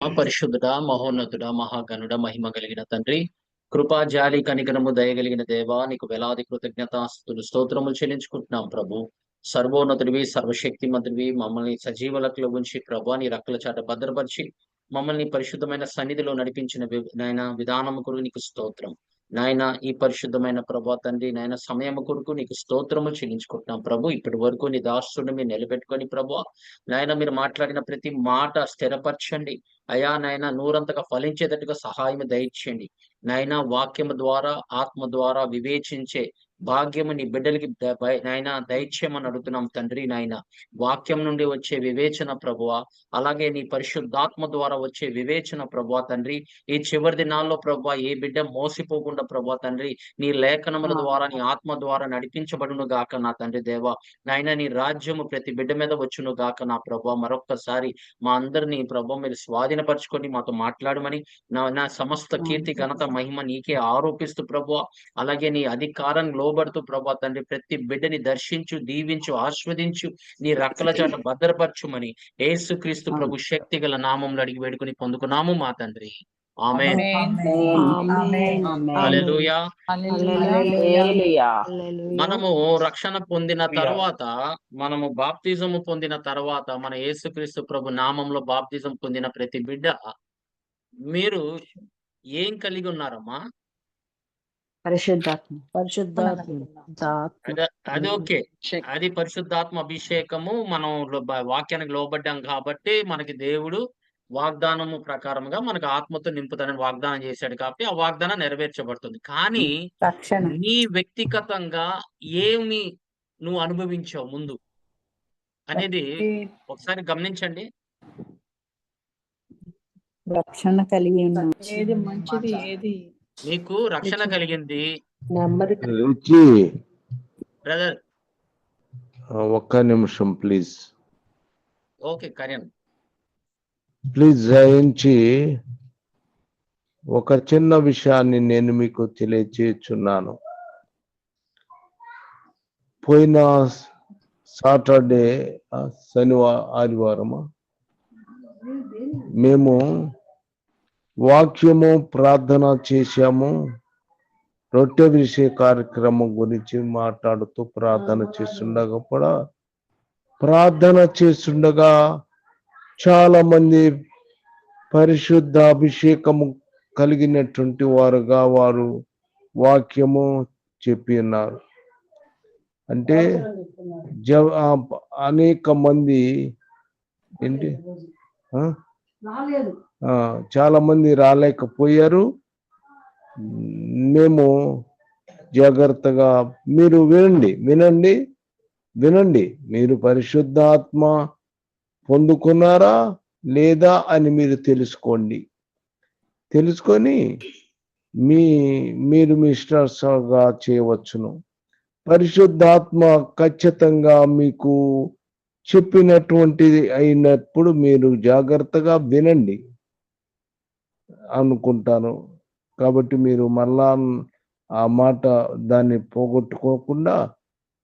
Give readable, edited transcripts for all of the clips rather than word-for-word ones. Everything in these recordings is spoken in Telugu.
పరిశుద్ధుడా, మహోన్నతుడా, మహాగణుడ, మహిమ కలిగిన తండ్రి, కృపా జాలి కనికరము దయగలిగిన దేవా, నీకు వేలాది కృతజ్ఞతాస్తుతులు స్తోత్రములు చెల్లించుకుంటున్నాం ప్రభు. సర్వోన్నతుడివి, సర్వశక్తిమంతుడివి, మమ్మల్ని సజీవ లెక్కలో ఉంచి ప్రభు నీ రెక్కల చాట భద్రపరిచి మమ్మల్ని పరిశుద్ధమైన సన్నిధిలో నడిపించిన నాయన విధానము కొరకు నీకు స్తోత్రం. నాయన ఈ పరిశుద్ధమైన ప్రభా తండ్రి, నాయన సమయం కొరకు నీకు స్తోత్రము చెల్లించుకుంటున్నాం ప్రభు. ఇప్పటి వరకు నీ దాసుని మీరు నిలబెట్టుకొని ప్రభు, నాయన మీరు మాట్లాడిన ప్రతి మాట స్థిరపరచండి అయా. నాయన నూరంతగా ఫలించేటట్టుగా సహాయం దయచేయండి నాయన. వాక్యము ద్వారా, ఆత్మ ద్వారా వివేచించే భాగ్యము నీ బిడ్డలకి నాయన దయచేయమని అడుగుతున్నాం తండ్రి. నాయన వాక్యం నుండి వచ్చే వివేచన ప్రభువ, అలాగే నీ పరిశుద్ధాత్మ ద్వారా వచ్చే వివేచన ప్రభువ తండ్రి. ఈ చివరి దినాల్లో ప్రభువ ఏ బిడ్డ మోసిపోకుండా ప్రభువ తండ్రి, నీ లేఖనముల ద్వారా, నీ ఆత్మ ద్వారా నడిపించబడును గాక నా తండ్రి దేవ. నాయన నీ రాజ్యము ప్రతి బిడ్డ మీద వచ్చును గాక నా ప్రభువ. మరొక్కసారి మా అందరినీ ప్రభు మీరు స్వాధీనపరచుకొని మాతో మాట్లాడమని, నా సమస్త కీర్తి ఘనత మహిమ నీకే ఆరోపిస్తూ ప్రభు, అలాగే నీ అధికారాన్ని లోబడుతూ ప్రభు తండ్రి ప్రతి బిడ్డని దర్శించు, దీవించు, ఆస్వాదించు, నీ రక్కల చాట భద్రపరచుమని యేసుక్రీస్తు ప్రభు శక్తి గల నామంలో అడిగి వేడుకొని పొందుకున్నాము మా తండ్రి. ఆమేన్. హల్లెలూయా. మనము రక్షణ పొందిన తర్వాత, మనము బాప్తిజము పొందిన తర్వాత, మన యేసుక్రీస్తు ప్రభు నామంలో బాప్తిజం పొందిన ప్రతి బిడ్డ మీరు ఏం కలిగి ఉన్నారమ్మా? అది ఓకే, అది పరిశుద్ధాత్మ అభిషేకము. మనం వాక్యానికి లోబడ్డాం కాబట్టి మనకి దేవుడు వాగ్దానము ప్రకారంగా మనకు ఆత్మతో నింపుతానని వాగ్దానం చేశాడు కాబట్టి ఆ వాగ్దానం నెరవేర్చబడుతుంది. కానీ నీ వ్యక్తిగతంగా ఏమి నువ్వు అనుభవించావు ముందు అనేది ఒకసారి గమనించండి. రక్షణ కలిగి ఏది మంచిది, ఏది మీకు రక్షణ కలిగింది బ్రదర్. ఒక్క నిమిషం ప్లీజ్. ఓకే కళ్యాణ్ ప్లీజ్ దయించి ఒక చిన్న విషయాన్ని నేను మీకు తెలియచేస్తున్నాను. పోయిన సాటర్డే, ఆదివారమా, మేము వాక్యము ప్రార్థన చేశాము. రొట్టె విషయ కార్యక్రమం గురించి మాట్లాడుతూ ప్రార్థన చేస్తుండగా చాలా మంది పరిశుద్ధ అభిషేకము కలిగినటువంటి వారుగా వారు వాక్యము చెప్పి ఉన్నారు. అంటే అనేక మంది ఏంటి చాలా మంది రాలేకపోయారు. మేము జాగ్రత్తగా, మీరు వినండి, మీరు పరిశుద్ధాత్మ పొందుకున్నారా లేదా అని మీరు తెలుసుకొని మీరు మీ ఇష్టానుసారంగా చేయవచ్చును. పరిశుద్ధాత్మ ఖచ్చితంగా మీకు చెప్పినటువంటిది అయినప్పుడు మీరు జాగ్రత్తగా వినండి అనుకుంటాను. కాబట్టి మీరు మళ్ళా ఆ మాట దాన్ని పోగొట్టుకోకుండా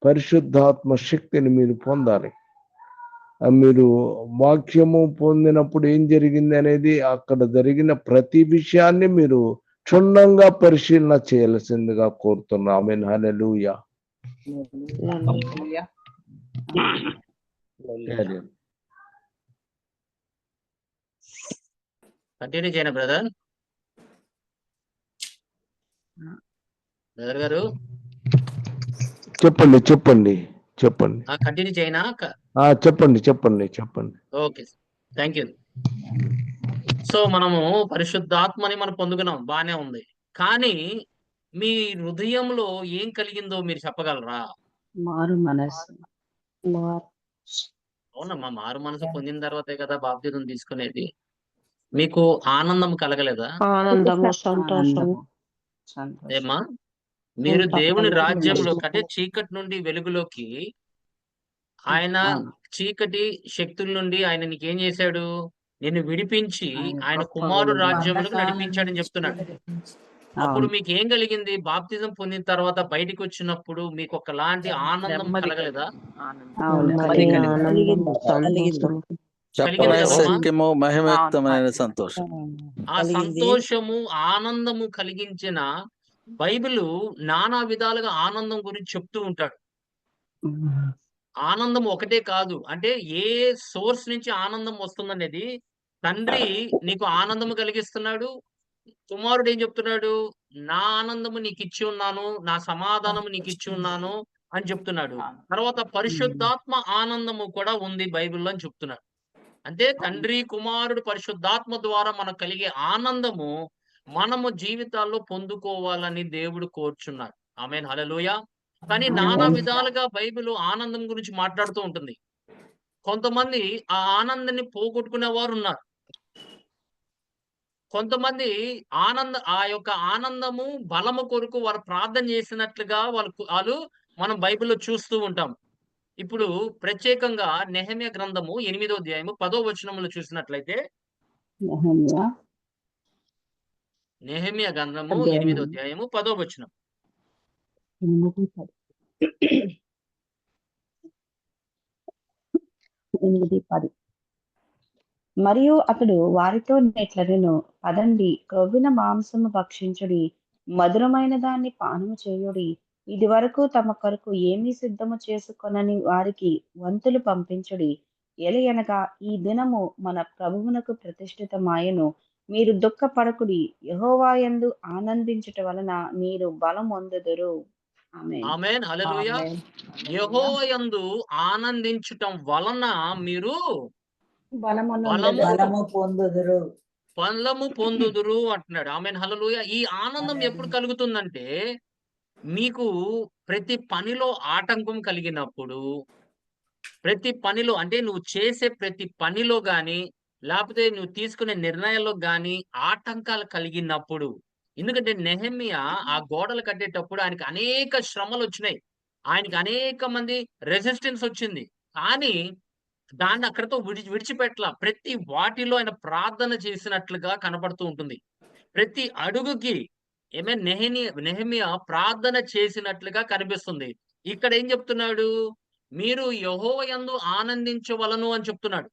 పరిశుద్ధాత్మ శక్తిని మీరు పొందాలి. మీరు వాక్యము పొందినప్పుడు ఏం జరిగింది అనేది, అక్కడ జరిగిన ప్రతి విషయాన్ని మీరు క్షుణ్ణంగా పరిశీలన చేయాల్సిందిగా కోరుతున్నా. ఆమేన్. హల్లెలూయా. కంటిన్యూ చేయనా బ్రదర్ గారు? చెప్పండి కంటిన్యూ చేయనా? చెప్పండి. Okay, thank you. సో మనము పరిశుద్ధాత్మని మనం పొందుకున్నాం, బానే ఉంది. కానీ మీ హృదయంలో ఏం కలిగిందో మీరు చెప్పగలరా? మారు మనసు. అవునమ్మా, మారు మనసు పొందిన తర్వాతే కదా బాప్తిజం తీసుకునేది. మీకు ఆనందం కలగలేదా? ఆనందము, సంతోషము. ఏమ్మా, మీరు దేవుని రాజ్యంలో అంటే చీకటి నుండి వెలుగులోకి, ఆయన చీకటి శక్తుల నుండి ఆయన నీకేం చేశాడు? నిన్ను విడిపించి ఆయన కుమారుడు రాజ్యంలోకి నడిపించాడని చెప్తున్నాడు. అప్పుడు మీకు ఏం కలిగింది? బాప్తిజం పొందిన తర్వాత బయటికి వచ్చినప్పుడు మీకు ఒకలాంటి ఆనందం కలగలేదా? చెప్పనే కలిగిందమ్మా శక్యము మహిమయుక్తమైన సంతోషం. ఆ కలిగింది. సంతోషము ఆనందము కలిగించిన బైబిల్ నానా విధాలుగా ఆనందం గురించి చెప్తూ ఉంటాడు. ఆనందం ఒకటే కాదు, అంటే ఏ సోర్స్ నుంచి ఆనందం వస్తుందనేది తండ్రి నీకు ఆనందము కలిగిస్తున్నాడు. కుమారుడు ఏం చెప్తున్నాడు? నా ఆనందము నీకు ఇచ్చి ఉన్నాను, నా సమాధానము నీకు ఇచ్చి ఉన్నాను అని చెప్తున్నాడు. తర్వాత పరిశుద్ధాత్మ ఆనందము కూడా ఉంది బైబిల్లో అని చెప్తున్నాడు. అంటే తండ్రి, కుమారుడు, పరిశుద్ధాత్మ ద్వారా మనకు కలిగే ఆనందము మనము జీవితాల్లో పొందుకోవాలని దేవుడు కోరుచున్నాడు. ఆమేన్, హల్లెలూయా. కానీ నానా విధాలుగా బైబిల్ ఆనందం గురించి మాట్లాడుతూ ఉంటుంది. కొంతమంది ఆ ఆనందాన్ని పోగొట్టుకునే వారు ఉన్నారు. కొంతమంది ఆ యొక్క ఆనందము బలము కొరకు వారు ప్రార్థన చేసినట్లుగా వాళ్ళు మనం బైబిల్లో చూస్తూ ఉంటాం. ఇప్పుడు ప్రత్యేకంగా నెహెమ్యా గ్రంథము 8వ అధ్యాయము 10వ వచనంలో చూసినట్లయితే, నెహెమ్యా గ్రంథము 8వ అధ్యాయము 10వ వచనం. 8:10 మరియు అతడు వారితో నెట్లనెను, పదండి, క్రొవ్విన మాంసము భక్షించుడి, మధురమైన దాన్ని పానము చేయుడి, ఇది వరకు తమ కొరకు ఏమీ సిద్ధము చేసుకొనని వారికి వంతులు పంపించుడి. ఎలయనగా ఈ దినము మన ప్రభువునకు ప్రతిష్ఠితమాయెను. మీరు దుఃఖపడకుడి, యెహోవా యందు ఆనందించుట వలన మీరు బలమొందుదురు. ఆమేన్. ఆమేన్, హల్లెలూయా. యెహోవా యందు ఆనందించటం వలన మీరు బలము పొందుదురు అంటున్నాడు. ఆమేన్, హల్లెలూయా. ఈ ఆనందం ఎప్పుడు కలుగుతుందంటే మీకు ప్రతి పనిలో ఆటంకం కలిగినప్పుడు, ప్రతి పనిలో అంటే నువ్వు చేసే ప్రతి పనిలో గాని, లేకపోతే నువ్వు తీసుకునే నిర్ణయాల్లో గాని ఆటంకాలు కలిగినప్పుడు. ఎందుకంటే నెహెమ్యా ఆ గోడలు కట్టేటప్పుడు ఆయనకి అనేక శ్రమలు వచ్చినాయి. ఆయనకి అనేక మంది రెసిస్టెన్స్ వచ్చింది. కానీ దాన్ని అక్కడితో విడిచిపెట్టలా. ప్రతి వాటిలో ఆయన ప్రార్థన చేసినట్లుగా కనపడుతూ ఉంటుంది. ప్రతి అడుగుకి నెహెమ్యా ప్రార్థన చేసినట్లుగా కనిపిస్తుంది. ఇక్కడ ఏం చెప్తున్నాడు? మీరు యెహోవా యందు ఆనందించవలను అని చెప్తున్నాడు.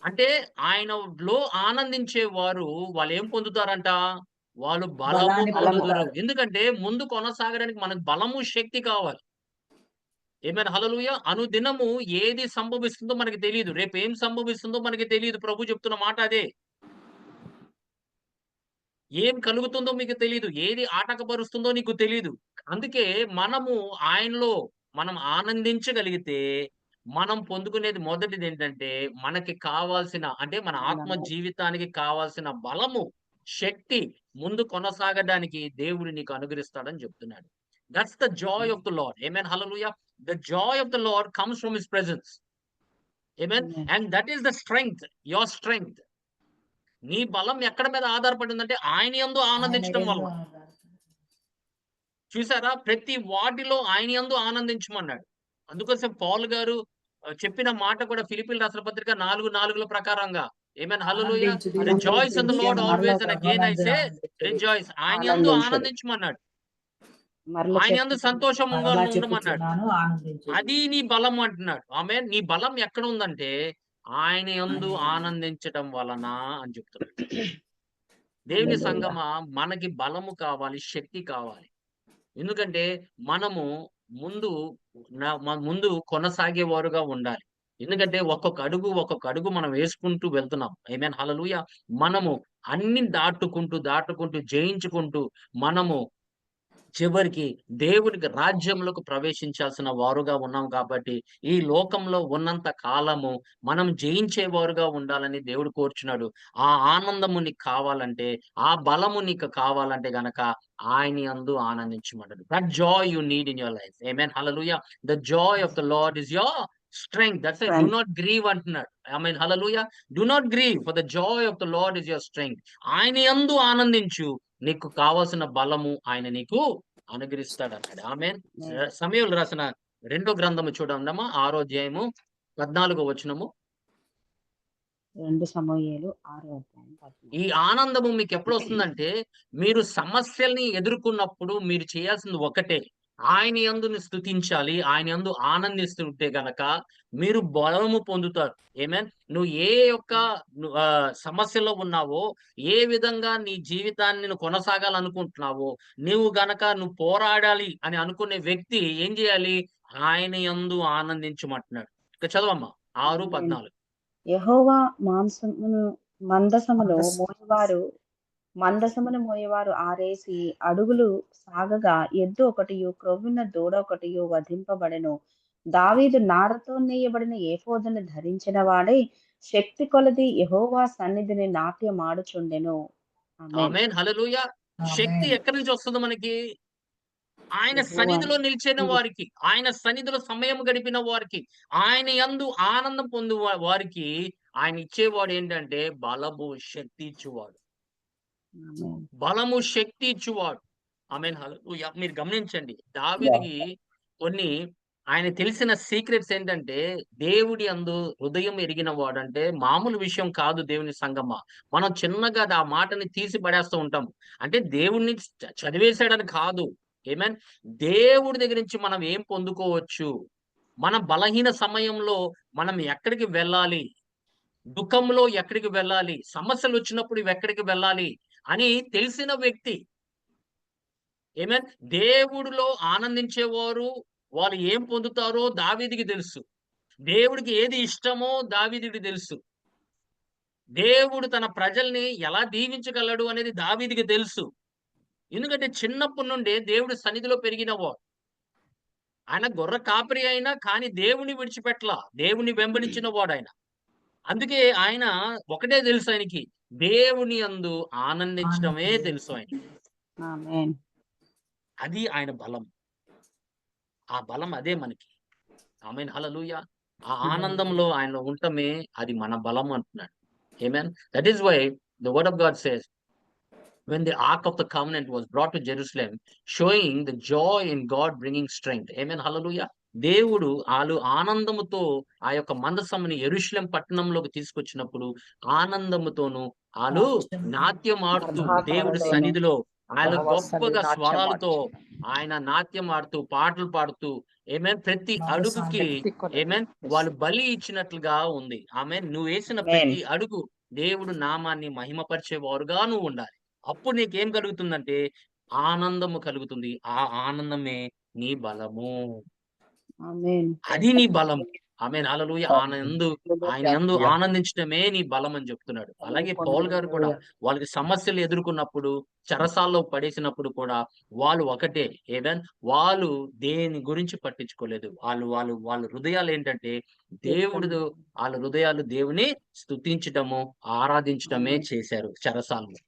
అంటే ఆయనలో ఆనందించే వారు వాళ్ళు ఏం పొందుతారంట? వాళ్ళు బలము పొందుదురు. ఎందుకంటే ముందు కొనసాగడానికి మనకు బలము, శక్తి కావాలి. ఆమేన్, హల్లెలూయా. అనుదినము ఏది సంభవిస్తుందో మనకి తెలీదు. రేపు ఏం సంభవిస్తుందో మనకి తెలీదు. ప్రభు చెప్తున్న మాట అదే. ఏం కలుగుతుందో మీకు తెలీదు. ఏది ఆటంకపరుస్తుందో నీకు తెలీదు. అందుకే మనము ఆయనలో మనం ఆనందించగలిగితే మనం పొందుకునేది మొదటిదేంటంటే మనకి కావాల్సిన అంటే మన ఆత్మ జీవితానికి కావాల్సిన బలము, శక్తి ముందు కొనసాగడానికి దేవుడు నీకు అనుగ్రహిస్తాడని చెప్తున్నాడు. That's the joy of the lord. Amen, hallelujah. The joy of the lord comes from his presence. Amen. And that is the strength, your strength. నీ బలం ఎక్కడ మీద ఆధారపడి ఉందంటే ఆయన యందు ఆనందించడం వల్ల. చూసారా? ప్రతి వాటిలో ఆయన యందు ఆనందించమన్నాడు. అందుకోసం పౌలు గారు చెప్పిన మాట కూడా ఫిలిప్పీయులకు రాసిన పత్రిక 4:4 ప్రకారంగా amen, hallelujah. Rejoice in the Lord always and again I say rejoice. ఆయన యందు ఆనందించమన్నాడు. ఆయన యందు సంతోషంగా ఉండమన్నాడు. అది నీ బలం అంటున్నాడు. ఆమేన్. నీ బలం ఎక్కడ ఉందంటే ఆయన యందు ఆనందించడం వలన అని చెప్తున్నాడు. దేవుని సంగమా, మనకి బలము కావాలి, శక్తి కావాలి. ఎందుకంటే మనము ముందు కొనసాగేవారుగా ఉండాలి. ఎందుకంటే ఒక్కొక్క అడుగు మనం వేసుకుంటూ వెళ్తున్నాం. ఆమేన్, హల్లెలూయా. మనము అన్ని దాటుకుంటూ జయించుకుంటూ మనము చివరికి దేవునికి రాజ్యంలోకి ప్రవేశించాల్సిన వారుగా ఉన్నాం కాబట్టి ఈ లోకంలో ఉన్నంత కాలము మనం జయించేవారుగా ఉండాలని దేవుడు కోరుచున్నాడు. ఆ ఆనందము నీకు కావాలంటే, ఆ బలము నీకు కావాలంటే గనక ఆయన యందు ఆనందించమన్నాడు. That joy you need in your life. Amen, hallelujah. The joy of the Lord is your strength. That's why do not grieve అంటున్నాడు. Amen, hallelujah. Do not grieve, for the joy of the Lord is your strength. ఆయన యందు ఆనందించు, నీకు కావాల్సిన బలము ఆయన నీకు అనుగ్రహిస్తాడు అన్నాడు. ఆమేన్. సమూయేలు రాసిన 2వ గ్రంథము చూడండమ్మా, 6వ అధ్యాయము 14వ వచనము. 2 సమూయేలు 6వ అధ్యాయం 14. ఈ ఆనందము మీకు ఎప్పుడు వస్తుందంటే మీరు సమస్యల్ని ఎదుర్కొన్నప్పుడు మీరు చేయాల్సింది ఒకటే. ఆయన యందుని స్తుతించాలి, ఆయన యందు ఆనందిస్తుంటే గనక మీరు బలము పొందుతారు. ఆమేన్. నువ్వు ఏ యొక్క సమస్యలో ఉన్నావో, ఏ విధంగా నీ జీవితాన్ని నువ్వు కొనసాగాలనుకుంటున్నావో, నువ్వు పోరాడాలి అని అనుకునే వ్యక్తి ఏం చేయాలి? ఆయన యందు ఆనందించమంటున్నాడు. ఇక చదవమ్మా 6:14. యెహోవా మందసమును మోయవారు ఆరేసి అడుగులు సాగగా ఎద్దు ఒకటియు క్రొవ్విన దూడ ఒకటియు వధింపబడెను. దావీదు నారతో నేయబడిన ఏఫోదును ధరించిన వాడై శక్తి కొలది యెహోవా సన్నిధిని నాట్యమాడుచుండెను. ఆమేన్. ఆమేన్. హల్లెలూయా. శక్తి ఎక్కడి నుంచి వస్తుంది మనకి? ఆయన యెహోవా సన్నిధిలో నిలిచిన వారికి, ఆయన సన్నిధిలో సమయం గడిపిన వారికి, ఆయన యందు ఆనందం పొందు వారికి ఆయన ఇచ్చేవాడు ఏంటంటే బలము, శక్తి ఇచ్చేవాడు. ఆమేన్. బలము, శక్తి ఇచ్చువాడు. ఆమేన్. హల్లెలూయా. మీరు గమనించండి. దావీదుకి కొన్ని ఆయన తెలిసిన సీక్రెట్స్ ఏంటంటే, దేవుడి యందు హృదయం ఎరిగిన వాడంటే మామూలు విషయం కాదు దేవుని సంగమా. మనం చిన్నగా ఆ మాటని తీసి పడేస్తూ ఉంటాం. అంటే దేవుడిని చదివేశాడని కాదు. ఆమేన్. దేవుడి దగ్గర నుంచి మనం ఏం పొందుకోవచ్చు? మన బలహీన సమయంలో మనం ఎక్కడికి వెళ్ళాలి? దుఃఖంలో ఎక్కడికి వెళ్ళాలి? సమస్యలొచ్చినప్పుడు ఇవెక్కడికి వెళ్ళాలి? అని తెలిసిన వ్యక్తి. ఆమేన్. దేవుడిలో ఆనందించేవారు వాళ్ళు ఏం పొందుతారో దావీదుకి తెలుసు. దేవుడికి ఏది ఇష్టమో దావీదుకి తెలుసు. దేవుడు తన ప్రజల్ని ఎలా దీవించగలడు అనేది దావీదుకి తెలుసు. ఎందుకంటే చిన్నప్పటి నుండే దేవుడి సన్నిధిలో పెరిగినవాడు. ఆయన గొర్రె కాపరి అయినా కానీ దేవుని విడిచిపెట్టలా. దేవుని వెంబడించిన వాడాయన. అందుకే ఆయన ఒకటే తెలుసు ఆయనకి. దేవుని యందు ఆనందించడమే తెలుసు ఆయనకి. ఆమేన్. అది ఆయన బలం. ఆ బలం అదే మనకి. ఆమేన్. హల్లెలూయా. ఆ ఆనందంలో ఆయనలో ఉండటమే అది మన బలం అంటున్నాడు. Amen. That is why the word of God says when the ark of the covenant was brought to Jerusalem, showing the joy in God bringing strength. Amen. Hallelujah. దేవుడు ఆలు ఆనందముతో ఆ యొక్క మందసముని యెరూషలేం పట్టణంలోకి తీసుకొచ్చినప్పుడు ఆనందముతోను ఆలు నాట్యం ఆడుతూ దేవుడి సన్నిధిలో ఆయన గొప్పగా స్వరాలతో ఆయన నాట్యం ఆడుతూ పాటలు పాడుతూ ఏమేన్ ప్రతి అడుగుకి ఏమేన్ వాళ్ళు బలి ఇచ్చినట్లుగా ఉంది. ఆమేన్. నువ్వు వేసిన ప్రతి అడుగు దేవుడు నామాన్ని మహిమపరిచేవారుగా నువ్వు ఉండాలి. అప్పుడు నీకేం కలుగుతుందంటే ఆనందము కలుగుతుంది. ఆ ఆనందమే నీ బలము. ఆమేన్. అది నీ బలం. ఆమేన్. హల్లెలూయా. ఆయన యందు ఆనందించడమే నీ బలం అని చెప్తున్నాడు. అలాగే పౌలు గారు కూడా వాళ్ళకి సమస్యలు ఎదుర్కొన్నప్పుడు, చెరసాల్లో పడేసినప్పుడు కూడా వాళ్ళు ఒకటే. వాళ్ళు దేని గురించి పట్టించుకోలేదు. వాళ్ళ హృదయాలు ఏంటంటే వాళ్ళ హృదయాలు దేవుని స్తుతించటము, ఆరాధించటమే చేశారు చెరసాల్లో.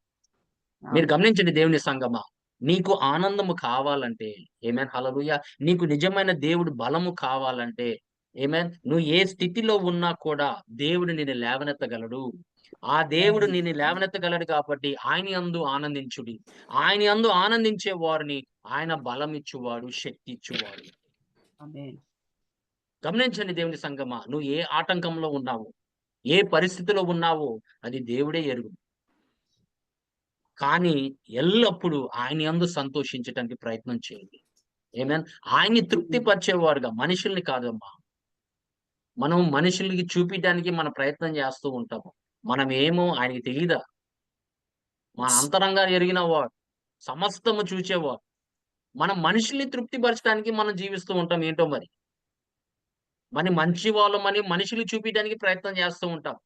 మీరు గమనించండి దేవుని సంగమా. నీకు ఆనందము కావాలంటే ఆమేన్. హల్లెలూయా. నీకు నిజమైన దేవుడు బలము కావాలంటే ఆమేన్. నువ్వు ఏ స్థితిలో ఉన్నా కూడా దేవుడు నిన్ను లేవనెత్తగలడు. ఆ దేవుడు నిన్ను లేవనెత్తగలడు కాబట్టి ఆయన యందు ఆనందించుడి. ఆయన యందు ఆనందించే వారిని ఆయన బలం ఇచ్చువాడు, శక్తి ఇచ్చువాడు. ఆమేన్. గమనించండి దేవుని సంగమా. నువ్వు ఏ ఆటంకంలో ఉన్నావో, ఏ పరిస్థితిలో ఉన్నావో అది దేవుడే ఎరుగు. కానీ ఎల్లప్పుడూ ఆయన యందు సంతోషించటానికి ప్రయత్నం చేయండి. ఆమేన్. ఆయన్ని తృప్తిపరిచేవారుగా, మనుషుల్ని కాదమ్మా. మనం మనుషులకి చూపియడానికి మన ప్రయత్నం చేస్తూ ఉంటాము. మనమేమో ఆయనకి తెలీదా? మన అంతరంగాన్ని ఎరిగిన వాడు, సమస్తము చూచేవాడు. మనం మనుషుల్ని తృప్తిపరచడానికి మనం జీవిస్తూ ఉంటాం ఏంటో మరి. మంచి వాళ్ళమని మనుషులు చూపియడానికి ప్రయత్నం చేస్తూ ఉంటాం.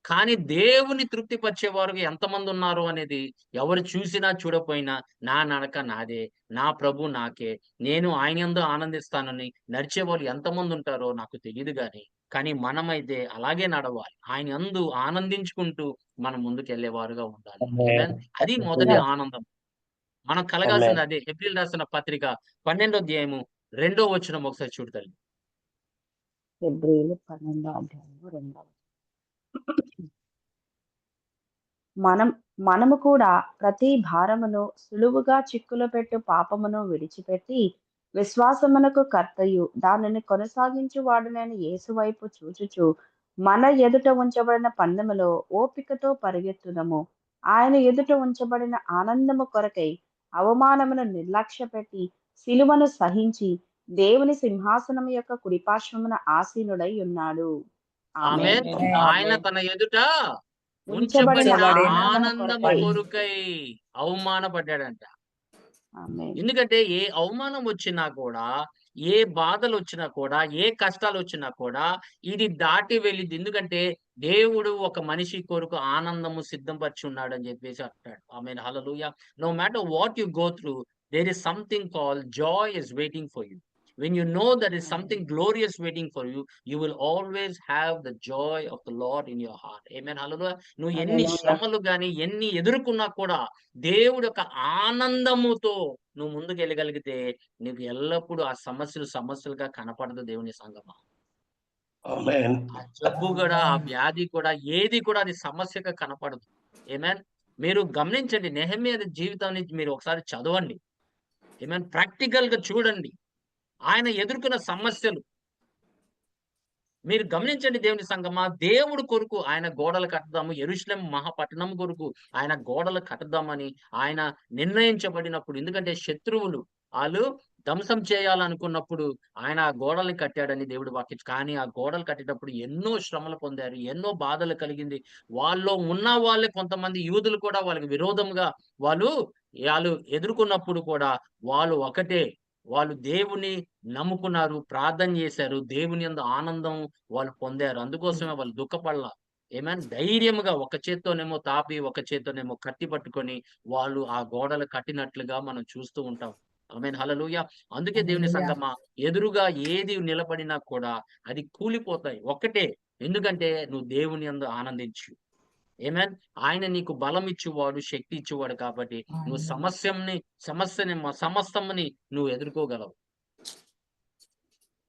కానీ దేవుని తృప్తిపరిచేవారు ఎంతమంది ఉన్నారు అనేది ఎవరు చూసినా చూడకపోయినా నా నడక నాదే, నా ప్రభు నాకే, నేను ఆయన యందు ఆనందిస్తానని నడిచేవాళ్ళు ఎంతమంది ఉంటారో నాకు తెలీదు గాని, కానీ మనమైతే అలాగే నడవాలి. ఆయన యందు ఆనందించుకుంటూ మనం ముందుకెళ్ళేవారుగా ఉండాలి. ఆమేన్. అది మొదటి ఆనందం. మనకు కలగాల్సింది అదే. హెబ్రీయులు రాసిన పత్రిక 12వ అధ్యాయము 2వ వచనం ఒకసారి చూడు తల్లి. హెబ్రీయులు 12వ అధ్యాయము 2వ మనము కూడా ప్రతి భారమును సులువుగా చిక్కులో పెట్టు పాపమును విడిచిపెట్టి విశ్వాసమునకు కర్తయు దానిని కొనసాగించు వాడునైన యేసు వైపు చూచుచు మన ఎదుట ఉంచబడిన పందెములో ఓపికతో పరిగెత్తుదము. ఆయన ఎదుట ఉంచబడిన ఆనందము కొరకై అవమానమును నిర్లక్ష్య పెట్టి శిలువను సహించి దేవుని సింహాసనం యొక్క కుడిపార్శ్వమున ఆసీనుడై ఉన్నాడు. ఆమేన్. ఆమేన్. ఆయన తన ఎదుట ఉంచబడిన ఉంచబడిన ఆనందము ఆనందము కొరకై. కొరకై అవమానపడ్డాడంట. ఆమేన్. ఎందుకంటే ఏ అవమానం వచ్చినా కూడా, ఏ బాధలు వచ్చినా కూడా, ఏ కష్టాలు వచ్చినా కూడా ఇది దాటి వెళ్ళిద్ది. ఎందుకంటే దేవుడు ఒక మనిషి కొరకు ఆనందము సిద్ధపరిచి ఉన్నాడు అని చెప్పేసి అంటాడు. Amen. Hallelujah. No matter what you go through, there is something called joy is waiting for you. When you know there is something glorious waiting for you, you will always have the joy of the Lord in your heart. Amen. Hallelujah. నువ్వు ఎన్ని హల్లెలూయా. శ్రమలు గాని ఎన్ని ఎదుర్కొన్నా కూడా దేవుడి యొక్క ఆనందముతో నువ్వు ముందుకు వెళ్ళగలిగితే నీకు ఎల్లప్పుడూ ఆ సమస్యలుగా కనపడదు దేవుని సంగమా. ఆమేన్. ఆ జబ్బు కూడా, ఆ వ్యాధి కూడా, ఏది కూడా అది సమస్యగా కనపడదు. ఏమేన్. మీరు గమనించండి, నెహెమ్యా జీవితాన్ని మీరు ఒకసారి చదవండి. ఏమేన్. ప్రాక్టికల్ గా చూడండి. ఆయన ఎదుర్కొన్న సమస్యలు మీరు గమనించండి దేవుని సంగమా. దేవుడు కొరకు ఆయన గోడలు కట్టుదాము, యెరూషలేము మహాపట్టణం కొరకు ఆయన గోడలు కట్టుదామని ఆయన నిర్ణయించబడినప్పుడు, ఎందుకంటే శత్రువులు వాళ్ళు ధ్వంసం చేయాలనుకున్నప్పుడు ఆయన ఆ గోడల్ని కట్టాడని దేవుడు వాక్యం. కానీ ఆ గోడలు కట్టేటప్పుడు ఎన్నో శ్రమలు పొందారు, ఎన్నో బాధలు కలిగింది. వాళ్ళలో ఉన్న వాళ్ళే కొంతమంది యూదులు కూడా వాళ్ళకి విరోధంగా వాళ్ళు ఎదుర్కొన్నప్పుడు కూడా వాళ్ళు ఒకటే, వాళ్ళు దేవుని నమ్ముకున్నారు, ప్రార్థన చేశారు, దేవుని యందు ఆనందం వాళ్ళు పొందారు. అందుకోసమే వాళ్ళు దుఃఖపడలా. ఏమైనా ధైర్యముగా ఒక చేత్తోనేమో తాపి, ఒక చేత్తోనేమో కత్తి పట్టుకొని వాళ్ళు ఆ గోడలు కట్టినట్లుగా మనం చూస్తూ ఉంటాం. ఆమేన్. హల్లెలూయా. అందుకే దేవుని సంగమా, ఎదురుగా ఏది నిలబడినా కూడా అది కూలిపోతాయి. ఒక్కటే, ఎందుకంటే నువ్వు దేవుని యందు ఆనందించు. ఏమేన్. ఆయన నీకు బలం ఇచ్చేవాడు, శక్తి ఇచ్చేవాడు కాబట్టి నువ్వు సమస్తముని నువ్వు ఎదుర్కోగలవు.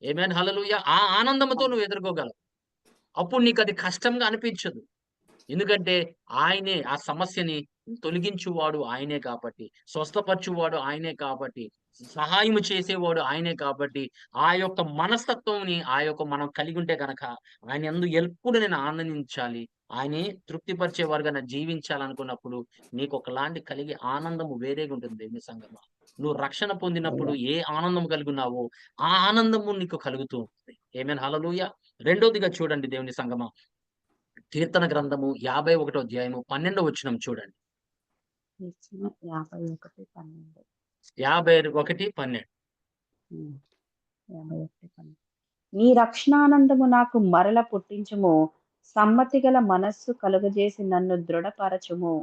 ఏమేన్. హల్లెలూయా. ఆ ఆనందంతో నువ్వు ఎదుర్కోగలవు. అప్పుడు నీకు అది కష్టంగా అనిపించదు. ఎందుకంటే ఆయనే ఆ సమస్యని తొలగించువాడు ఆయనే కాబట్టి, స్వస్థపరచువాడు ఆయనే కాబట్టి, సహాయము చేసేవాడు ఆయనే కాబట్టి, ఆ యొక్క మనస్తత్వంని మనం కలిగి ఉంటే గనక ఆయన యందు ఎప్పుడు నేను ఆనందించాలి, ఆయనే తృప్తిపరిచేవారుగా నేను జీవించాలనుకున్నప్పుడు నీకు ఒకలాంటి కలిగే ఆనందము వేరేగా ఉంటుంది దేవుని సంగమా. నువ్వు రక్షణ పొందినప్పుడు ఏ ఆనందం కలిగి ఉన్నావో ఆ ఆనందము నీకు కలుగుతూ ఉంటుంది. ఆమేన్. హల్లెలూయా. రెండోదిగా చూడండి దేవుని సంగమా, కీర్తన గ్రంథము 51వ అధ్యాయము 12వ వచనం చూడండి. 51:12. 51:12. 51:12. నీ రక్షణానందము నాకు మరల పుట్టించుము, సమ్మతి గల మనస్సు కలుగజేసి నన్ను దృఢపరచుము.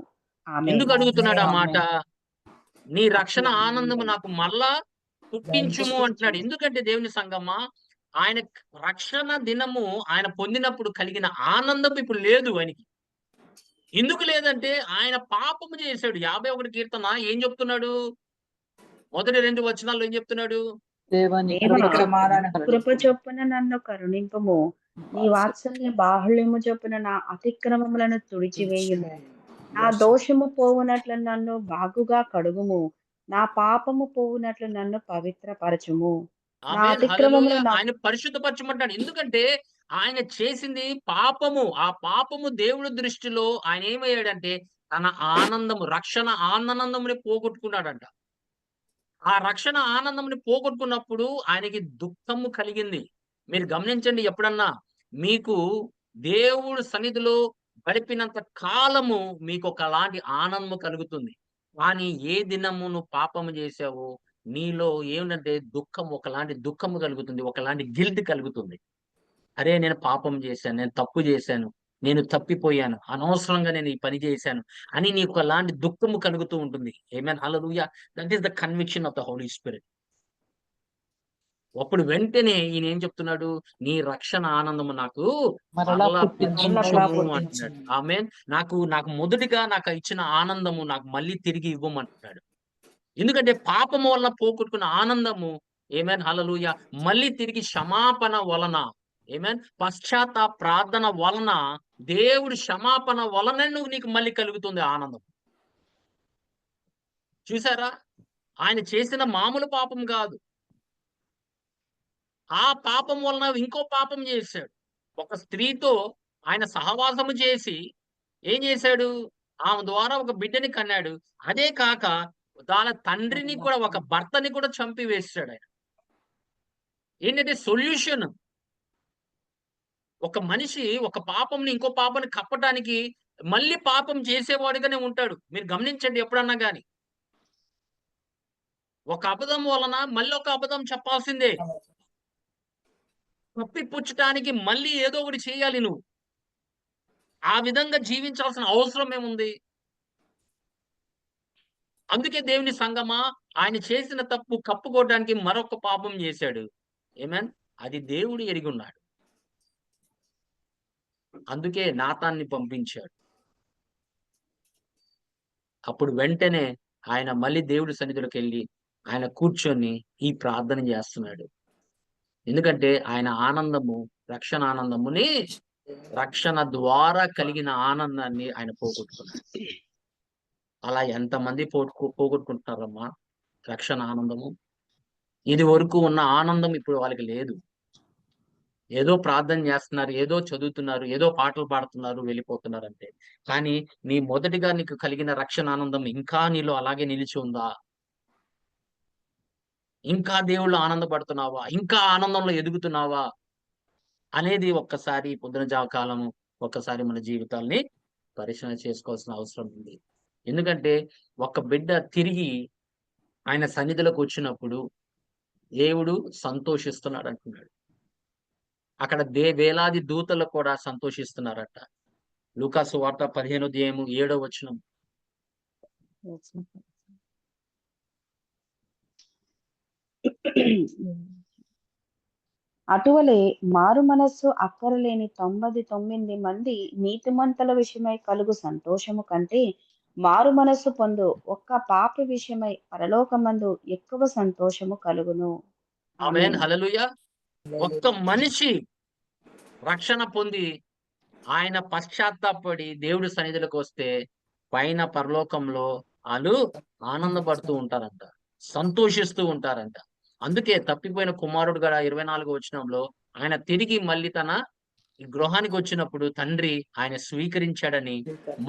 ఆమేన్. ఎందుకు అడుగుతున్నాడు ఆ మాట? నీ రక్షణ ఆనందము నాకు మళ్ళా పుట్టించుము అంటున్నాడు. ఎందుకంటే దేవుని సంగమా, ఆయన రక్షణ దినము ఆయన పొందినప్పుడు కలిగిన ఆనందం ఇప్పుడు లేదు ఆయనకి. ఎందుకు లేదంటే ఆయన పాపము చేశాడు. 51 కీర్తన ఏం చెప్తున్నాడు? మొదటి 2 వచనాల్లో ఏం చెప్తున్నాడు? దేవాని దేవా, కృప కృప చొప్పున నన్ను కరుణింపుము, నీ వాత్సల్య బాహుళ్యము చొప్పున నా అతిక్రమములను తుడిచివేయుము. నా దోషము పోవునట్లు నన్ను బాగుగా కడుగుము, నా పాపము పోవునట్లు నన్ను పవిత్రపరచుము. నా ఆమేన్. అతిక్రమములు హల్లెలూయా. ఆయన పరిశుద్ధపరచమంటాడు. ఎందుకంటే ఆయన చేసింది పాపము. ఆ పాపము దేవుడి దృష్టిలో ఆయన ఏమయ్యాడంటే తన ఆనందము, రక్షణ ఆనందముని పోగొట్టుకున్నాడంట. ఆ రక్షణ ఆనందముని పోగొట్టుకున్నప్పుడు ఆయనకి దుఃఖము కలిగింది. మీరు గమనించండి, ఎప్పుడన్నా మీకు దేవుడి సన్నిధిలో గడిపినంత కాలము మీకు ఒకలాంటి ఆనందము కలుగుతుంది. కానీ ఏ దినము నువ్వు పాపము చేశావో నీలో ఏమిటంటే ఒకలాంటి దుఃఖము కలుగుతుంది. ఒకలాంటి గిల్ట్ కలుగుతుంది. అరే! నేను పాపం చేశాను, నేను తప్పు చేశాను, నేను తప్పిపోయాను, అనవసరంగా నేను ఈ పని చేశాను అని నీకు ఒకలాంటి దుఃఖము కలుగుతూ ఉంటుంది. Amen. Hallelujah. That is the conviction of the Holy Spirit. అప్పుడు వెంటనే ఈయన ఏం చెప్తున్నాడు? నీ రక్షణ ఆనందము నాకు మరలా మరలా పుట్టించుము. పుట్టించుము అంటున్నాడు. ఆమేన్. నాకు మొదటిగా నాకు ఇచ్చిన ఆనందము నాకు మళ్ళీ తిరిగి ఇవ్వమంటున్నాడు. ఎందుకంటే పాపము వలన పోగొట్టుకున్న ఆనందము, ఆమేన్. హల్లెలూయా, మళ్ళీ తిరిగి క్షమాపణ వలన, ఆమేన్, పశ్చాత్తాప ప్రార్థన వలన, దేవుడి క్షమాపణ వలనే నీకు మళ్ళీ కలుగుతుంది ఆనందం. చూసారా? ఆయన చేసిన మామూలు పాపం కాదు. ఆ పాపం వలన ఇంకో పాపం చేశాడు. ఒక స్త్రీతో ఆయన సహవాసము చేసి ఏం చేశాడు? ఆమె ద్వారా ఒక బిడ్డని కన్నాడు. అదే కాక వాళ్ళ తండ్రిని కూడా, ఒక భర్తని కూడా చంపివేశాడు ఆయన. ఏంటంటే సొల్యూషన్. ఒక మనిషి ఒక పాపంని ఇంకో పాపాన్ని కప్పటానికి మళ్ళీ పాపం చేసేవాడిగానే ఉంటాడు. మీరు గమనించండి ఎప్పుడన్నా గాని. ఒక అబద్ధం వలన మళ్ళీ ఒక అబద్ధం చెప్పాల్సిందే. కప్పిపుచ్చటానికి మళ్ళీ ఏదో ఒకటి చేయాలి నువ్వు. ఆ విధంగా జీవించాల్సిన అవసరం ఏముంది? అందుకే దేవుని సంగమా, ఆయన చేసిన తప్పు కప్పుకోవడానికి మరొక పాపం చేశాడు. ఆమేన్. అది దేవుడు ఎరిగున్నాడు. అందుకే నాతాన్ని పంపించాడు. అప్పుడు వెంటనే ఆయన మళ్ళీ దేవుడి సన్నిధిలోకెళ్ళి ఆయన కూర్చొని ఈ ప్రార్థన చేస్తున్నాడు. ఎందుకంటే ఆయన ఆనందము, రక్షణ ఆనందముని, రక్షణ ద్వారా కలిగిన ఆనందాన్ని ఆయన పోగొట్టుకున్నాడు. అలా ఎంతమంది పోగొట్టుకుంటున్నారమ్మా రక్షణ ఆనందము? ఇది వరకు ఉన్న ఆనందం ఇప్పుడు వాళ్ళకి లేదు. ఏదో ప్రార్థన చేస్తున్నారు, ఏదో చదువుతున్నారు, ఏదో పాటలు పాడుతున్నారు, వెళ్ళిపోతున్నారు అంతే. కానీ నీ మొదటిగా నీకు కలిగిన రక్షణ ఆనందం ఇంకా నీలో అలాగే నిలిచి ఉందా? ఇంకా దేవుళ్ళు ఆనందపడుతున్నావా? ఇంకా ఆనందంలో ఎదుగుతున్నావా? అనేది ఒక్కసారి పొద్దున కాలము ఒక్కసారి మన జీవితాల్ని పరిశీలన చేసుకోవాల్సిన అవసరం ఉంది. ఎందుకంటే ఒక బిడ్డ తిరిగి ఆయన సన్నిధిలోకి వచ్చినప్పుడు దేవుడు సంతోషిస్తున్నాడు అంటున్నాడు. అక్కడ వేలాది దూతలు కూడా సంతోషిస్తున్నారట. లూకాసు వార్త 15:7 అటువలే మారు మనస్సు అక్కరలేని 99 మంది నీతిమంతుల విషయమై కలుగు సంతోషము కంటే మారు మనస్సు పొందు ఒక్క పాపి విషయమై పరలోకమందు ఎక్కువ సంతోషము కలుగును. ఆమేన్. హల్లెలూయా. ఒక్క మనిషి రక్షణ పొంది ఆయన పశ్చాత్తాపడి దేవుడి సన్నిధిలోకి వస్తే పైన పరలోకంలో వాళ్ళు ఆనందపడుతూ ఉంటారంట, సంతోషిస్తూ ఉంటారంట. అందుకే తప్పిపోయిన కుమారుడు గల 24 ఆయన తిరిగి మళ్ళీ తన గృహానికి వచ్చినప్పుడు తండ్రి ఆయన స్వీకరించాడని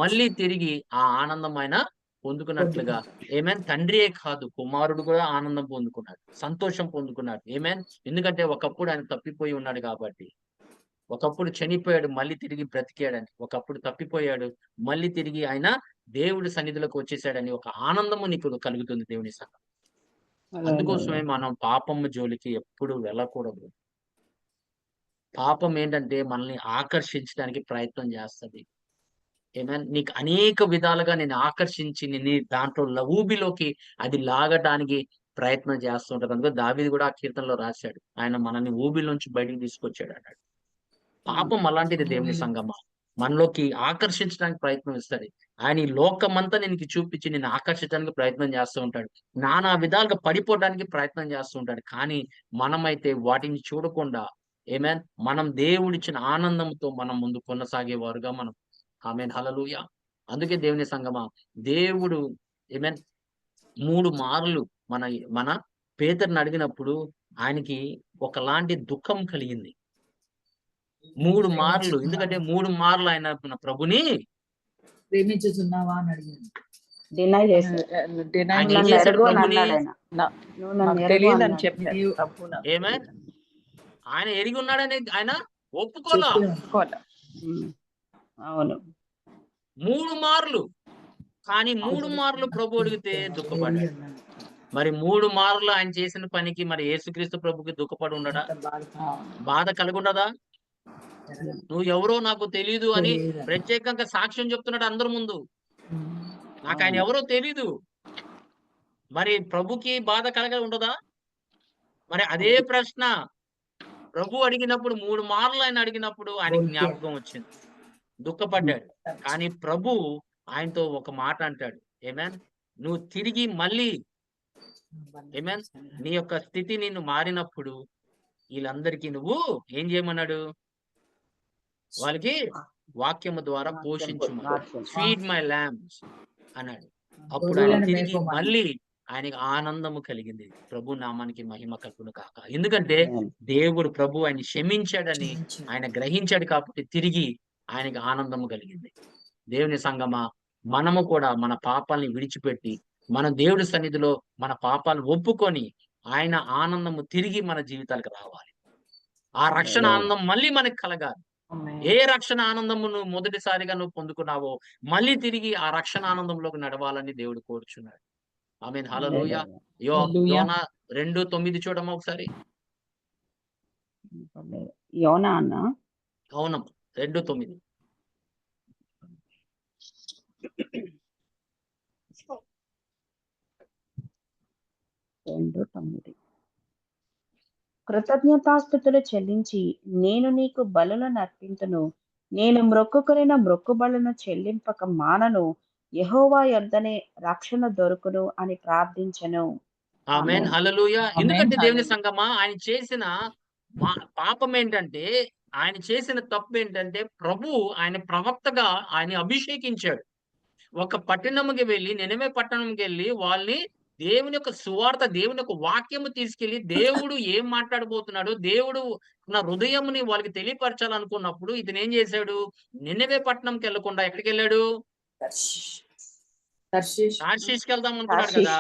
మళ్ళీ తిరిగి ఆ ఆనందం ఆయన పొందుకున్నట్లుగా ఏమేన్. తండ్రియే కాదు, కుమారుడు కూడా ఆనందం పొందుకున్నాడు, సంతోషం పొందుకున్నాడు. ఏమేన్. ఎందుకంటే ఒకప్పుడు ఆయన తప్పిపోయి ఉన్నాడు కాబట్టి. ఒకప్పుడు చనిపోయాడు, మళ్ళీ తిరిగి బ్రతికాడని. ఒకప్పుడు తప్పిపోయాడు, మళ్ళీ తిరిగి ఆయన దేవుడి సన్నిధిలోకి వచ్చేసాడని ఒక ఆనందము నీకు కలుగుతుంది దేవుని సంగం. అందుకోసమే మనం పాపము జోలికి ఎప్పుడు వెళ్ళకూడదు. పాపం ఏంటంటే మనల్ని ఆకర్షించడానికి ప్రయత్నం చేస్తుంది. ఏమైనా నీకు అనేక విధాలుగా నేను ఆకర్షించి నీ దాంట్లో ఊబిలోకి అది లాగటానికి ప్రయత్నం చేస్తుంటది. అందుకే దావీదు కూడా ఆ కీర్తనలో రాశాడు, ఆయన మనల్ని ఊబిలోంచి బయటికి తీసుకొచ్చాడు అన్నాడు. పాపం అలాంటిది దేవుని సంగమా, మనలోకి ఆకర్షించడానికి ప్రయత్నం ఇస్తుంది. ఆయన ఈ లోకమంతా నేను చూపించి నిన్ను ఆకర్షించడానికి ప్రయత్నం చేస్తూ ఉంటాడు, నానా విధాలుగా పడిపోవడానికి ప్రయత్నం చేస్తూ ఉంటాడు. కానీ మనమైతే వాటిని చూడకుండా ఏమేన్ మనం దేవుడిచ్చిన ఆనందంతో మనం ముందు కొనసాగేవారుగా మనం. ఆమేన్. హల్లెలూయా. అందుకే దేవుని సంగమా, దేవుడు ఏమేన్ 3 మార్లు మన పేతురుని అడిగినప్పుడు ఆయనకి ఒకలాంటి దుఃఖం కలిగింది. 3 మార్లు. ఎందుకంటే 3 మార్లు ఆయన ప్రభుని ప్రేమించుచున్నావా అని అడిగాను. డినై చేశాడు. ఆయన ఏం చేశాడు ప్రభుని? తెలియదని చెప్పారు. ఏమే ఆయన ఎరిగి ఉన్నాడని ఆయన ఒప్పుకోలా. అవును. 3 మార్లు. కానీ 3 మార్లు ప్రభు అడిగితే దుఃఖపడ్డాడు. మరి 3 మార్లు ఆయన చేసిన పనికి మరి యేసుక్రీస్తు ప్రభుకి దుఃఖపడి ఉండడా? బాధ కలుగుండదా? నువ్వు ఎవరో నాకు తెలీదు అని ప్రత్యేకంగా సాక్ష్యం చెప్తున్నాడు అందరి ముందు. నాకు ఆయన ఎవరో తెలీదు. మరి ప్రభుకి బాధ కలగ ఉండదా? మరి అదే ప్రశ్న ప్రభు అడిగినప్పుడు 3 మార్లు ఆయన అడిగినప్పుడు ఆయన జ్ఞాపకం వచ్చింది, దుఃఖపడ్డాడు. కానీ ప్రభు ఆయనతో ఒక మాట అంటాడు, ఏమేన్, నువ్వు తిరిగి మళ్ళీ ఏమేన్ నీ యొక్క స్థితి నిన్ను మారినప్పుడు వీళ్ళందరికీ నువ్వు ఏం చేయమన్నాడు? వాళ్ళకి వాక్యము ద్వారా పోషించమన్నాడు, ఫీడ్ మై ల్యాంబ్స్ అన్నాడు. అప్పుడు ఆయన తిరిగి మళ్ళీ ఆయనకి ఆనందము కలిగింది. ప్రభు నామానికి మహిమ కలుగును కాక. ఎందుకంటే దేవుడు ప్రభు ఆయన క్షమించాడని ఆయన గ్రహించాడు కాబట్టి తిరిగి ఆయనకి ఆనందము కలిగింది. దేవుని సంగమా, మనము కూడా మన పాపాలని విడిచిపెట్టి మనం దేవుడి సన్నిధిలో మన పాపాలు ఒప్పుకొని ఆయన ఆనందము తిరిగి మన జీవితాలకు రావాలి. ఆ రక్షణ ఆనందం మళ్ళీ మనకి కలగాలి. ఏ రక్షణ ఆనందము నువ్వు మొదటిసారిగా నువ్వు పొందుకున్నావో మళ్ళీ తిరిగి ఆ రక్షణ ఆనందంలోకి నడవాలని దేవుడు కోరుచున్నాడు. ఆమేన్. హల్లెలూయా. హల్లెలూయా. యోనా 2:9 చూడమ్మా ఒకసారి. యోనా అన్న అవును, 2:9. 2:9. కృతజ్ఞతాస్తుతులు చెల్లించి నేను నీకు బలులను అర్పింతును. నేను మ్రొక్కుకొనిన మ్రొక్కుబడులను చెల్లింపక మానను. యెహోవా యొద్దనే రక్షణ దొరుకును అని ప్రార్థించెను. ఆమేన్. ఆమేన్. హల్లెలూయా. ఆమేన్. ఎందుకంటే దేవుని హల్లెలూయా. సంగమా ఆయన చేసిన పాపం ఏంటంటే, ఆయన చేసిన తప్పు ఏంటంటే, ప్రభు ఆయన ప్రవక్తగా ఆయన అభిషేకించాడు. ఒక పట్టణంకి వెళ్ళి నినవే పట్టణంకి వెళ్ళి వాళ్ళని దేవుని యొక్క సువార్త, దేవుని యొక్క వాక్యము తీసుకెళ్లి దేవుడు ఏం మాట్లాడబోతున్నాడు, దేవుడు నా హృదయముని వాళ్ళకి తెలియపరచాలనుకున్నప్పుడు ఇతను ఏం చేశాడు? నినవే పట్టణంకి వెళ్ళకుండా ఎక్కడికి వెళ్ళాడు? తర్షీష్. తార్షీష్కి వెళ్దాం అనుకున్నాడు కదా.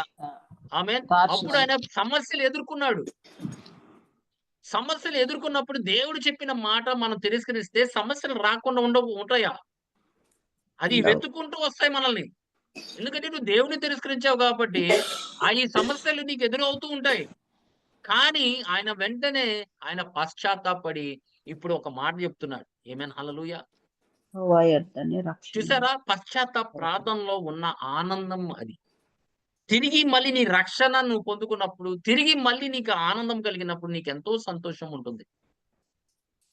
ఆమేన్. అప్పుడు తార్షీష్. ఆయన సమస్యలు ఎదుర్కొన్నాడు. సమస్యలు ఎదుర్కొన్నప్పుడు దేవుడు చెప్పిన మాట మనం తిరస్కరిస్తే సమస్యలు రాకుండా ఉంటాయా? అది ఉండవు. వెతుక్కుంటూ వస్తాయి మనల్ని. ఎందుకంటే నువ్వు దేవుని తిరస్కరించావు కాబట్టి ఈ సమస్యలు నీకు ఎదురవుతూ ఉంటాయి. కానీ ఆయన వెంటనే ఆయన పశ్చాత్తాపడి ఇప్పుడు ఒక మాట చెప్తున్నాడు. ఏమేన్. హల్లెలూయా. యెహోవా యొద్దనే రక్షణ. చూసారా? పశ్చాత్తాప ప్రార్థనలో ఉన్న ఆనందం అది. తిరిగి మళ్ళీ నీ రక్షణ నువ్వు పొందుకున్నప్పుడు, తిరిగి మళ్ళీ నీకు ఆనందం కలిగినప్పుడు నీకెంతో సంతోషం ఉంటుంది.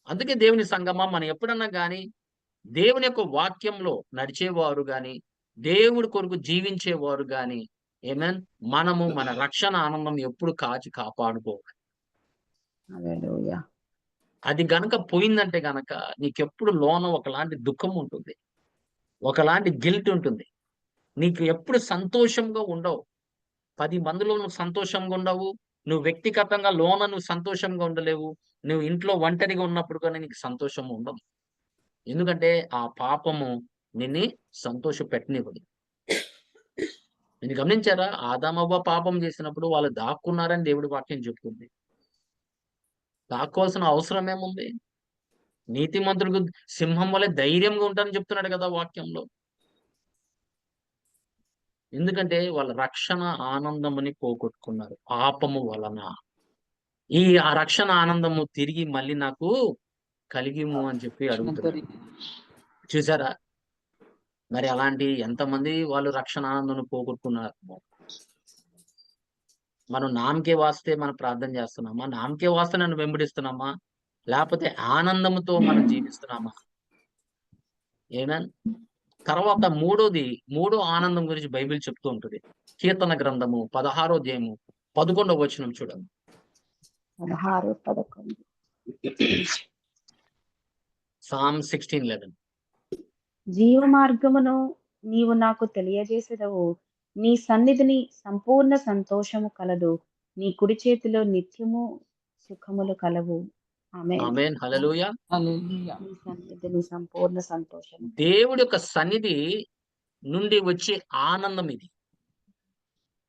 అందుకే దేవుని సంగమా మనం ఎప్పుడన్నా గాని దేవుని యొక్క వాక్యంలో నడిచేవారు గాని, దేవుడి కొరకు జీవించేవారు గాని, ఆమేన్, మనము మన రక్షణ ఆనందం ఎప్పుడు కాపాడుకోవాలి. హల్లెలూయా. అది గనక పోయిందంటే గనక నీకెప్పుడు లోన ఒకలాంటి దుఃఖం ఉంటుంది. ఒకలాంటి గిల్ట్ ఉంటుంది. నీకు ఎప్పుడు సంతోషంగా ఉండవు. 10 మందిలో నువ్వు సంతోషంగా ఉండవు. నువ్వు వ్యక్తిగతంగా నువ్వు సంతోషంగా ఉండలేవు. నువ్వు ఇంట్లో ఒంటరిగా ఉన్నప్పుడు కూడా నీకు సంతోషం ఉండదు. ఎందుకంటే ఆ పాపము నిన్ను సంతోషపెట్టనివ్వదు. మీరు గమనించారా? ఆదామవ్వ పాపం చేసినప్పుడు వాళ్ళు దాక్కున్నారని దేవుడి వాక్యం చెప్తుంది. దాక్కోవాల్సిన అవసరం ఏముంది? నీతిమంతులకు సింహం వలె ధైర్యంగా ఉంటారని చెప్తున్నాడు కదా వాక్యంలో. ఎందుకంటే వాళ్ళ రక్షణ ఆనందముని పోగొట్టుకున్నారు పాపము వలన. ఆ రక్షణ ఆనందము తిరిగి మళ్ళీ నాకు కలిగిము అని చెప్పి అడుగుతున్నారు. చూసారా? మరి అలాంటి ఎంతమంది వాళ్ళు రక్షణ ఆనందాన్ని పోగొట్టుకున్నారు. మనం నామకే వాస్తే మనం ప్రార్థన చేస్తున్నామా? నామకే వాస్తే నన్ను వెంబడిస్తున్నామా? లేకపోతే ఆనందముతో మనం జీవిస్తున్నామా? ఏమేన్. తర్వాత మూడో ఆనందం గురించి బైబిల్ చెప్తూ ఉంటుంది. కీర్తన గ్రంథము 16వ అధ్యాయము 11వ వచనం చూడండి. 16, 11. Psalm 16:11. జీవ మార్గమును నీవు నాకు తెలియజేసేదవు. నీ సన్నిధిని సంపూర్ణ సంతోషము కలదు. నీ కుడి చేతిలో నిత్యము సుఖములు కలవు. ఆమేన్. ఆమేన్. హల్లెలూయా. హల్లెలూయా. నీ సన్నిధిని సంపూర్ణ సంతోషము. దేవుడి యొక్క సన్నిధి నుండి వచ్చే ఆనందం ఇది.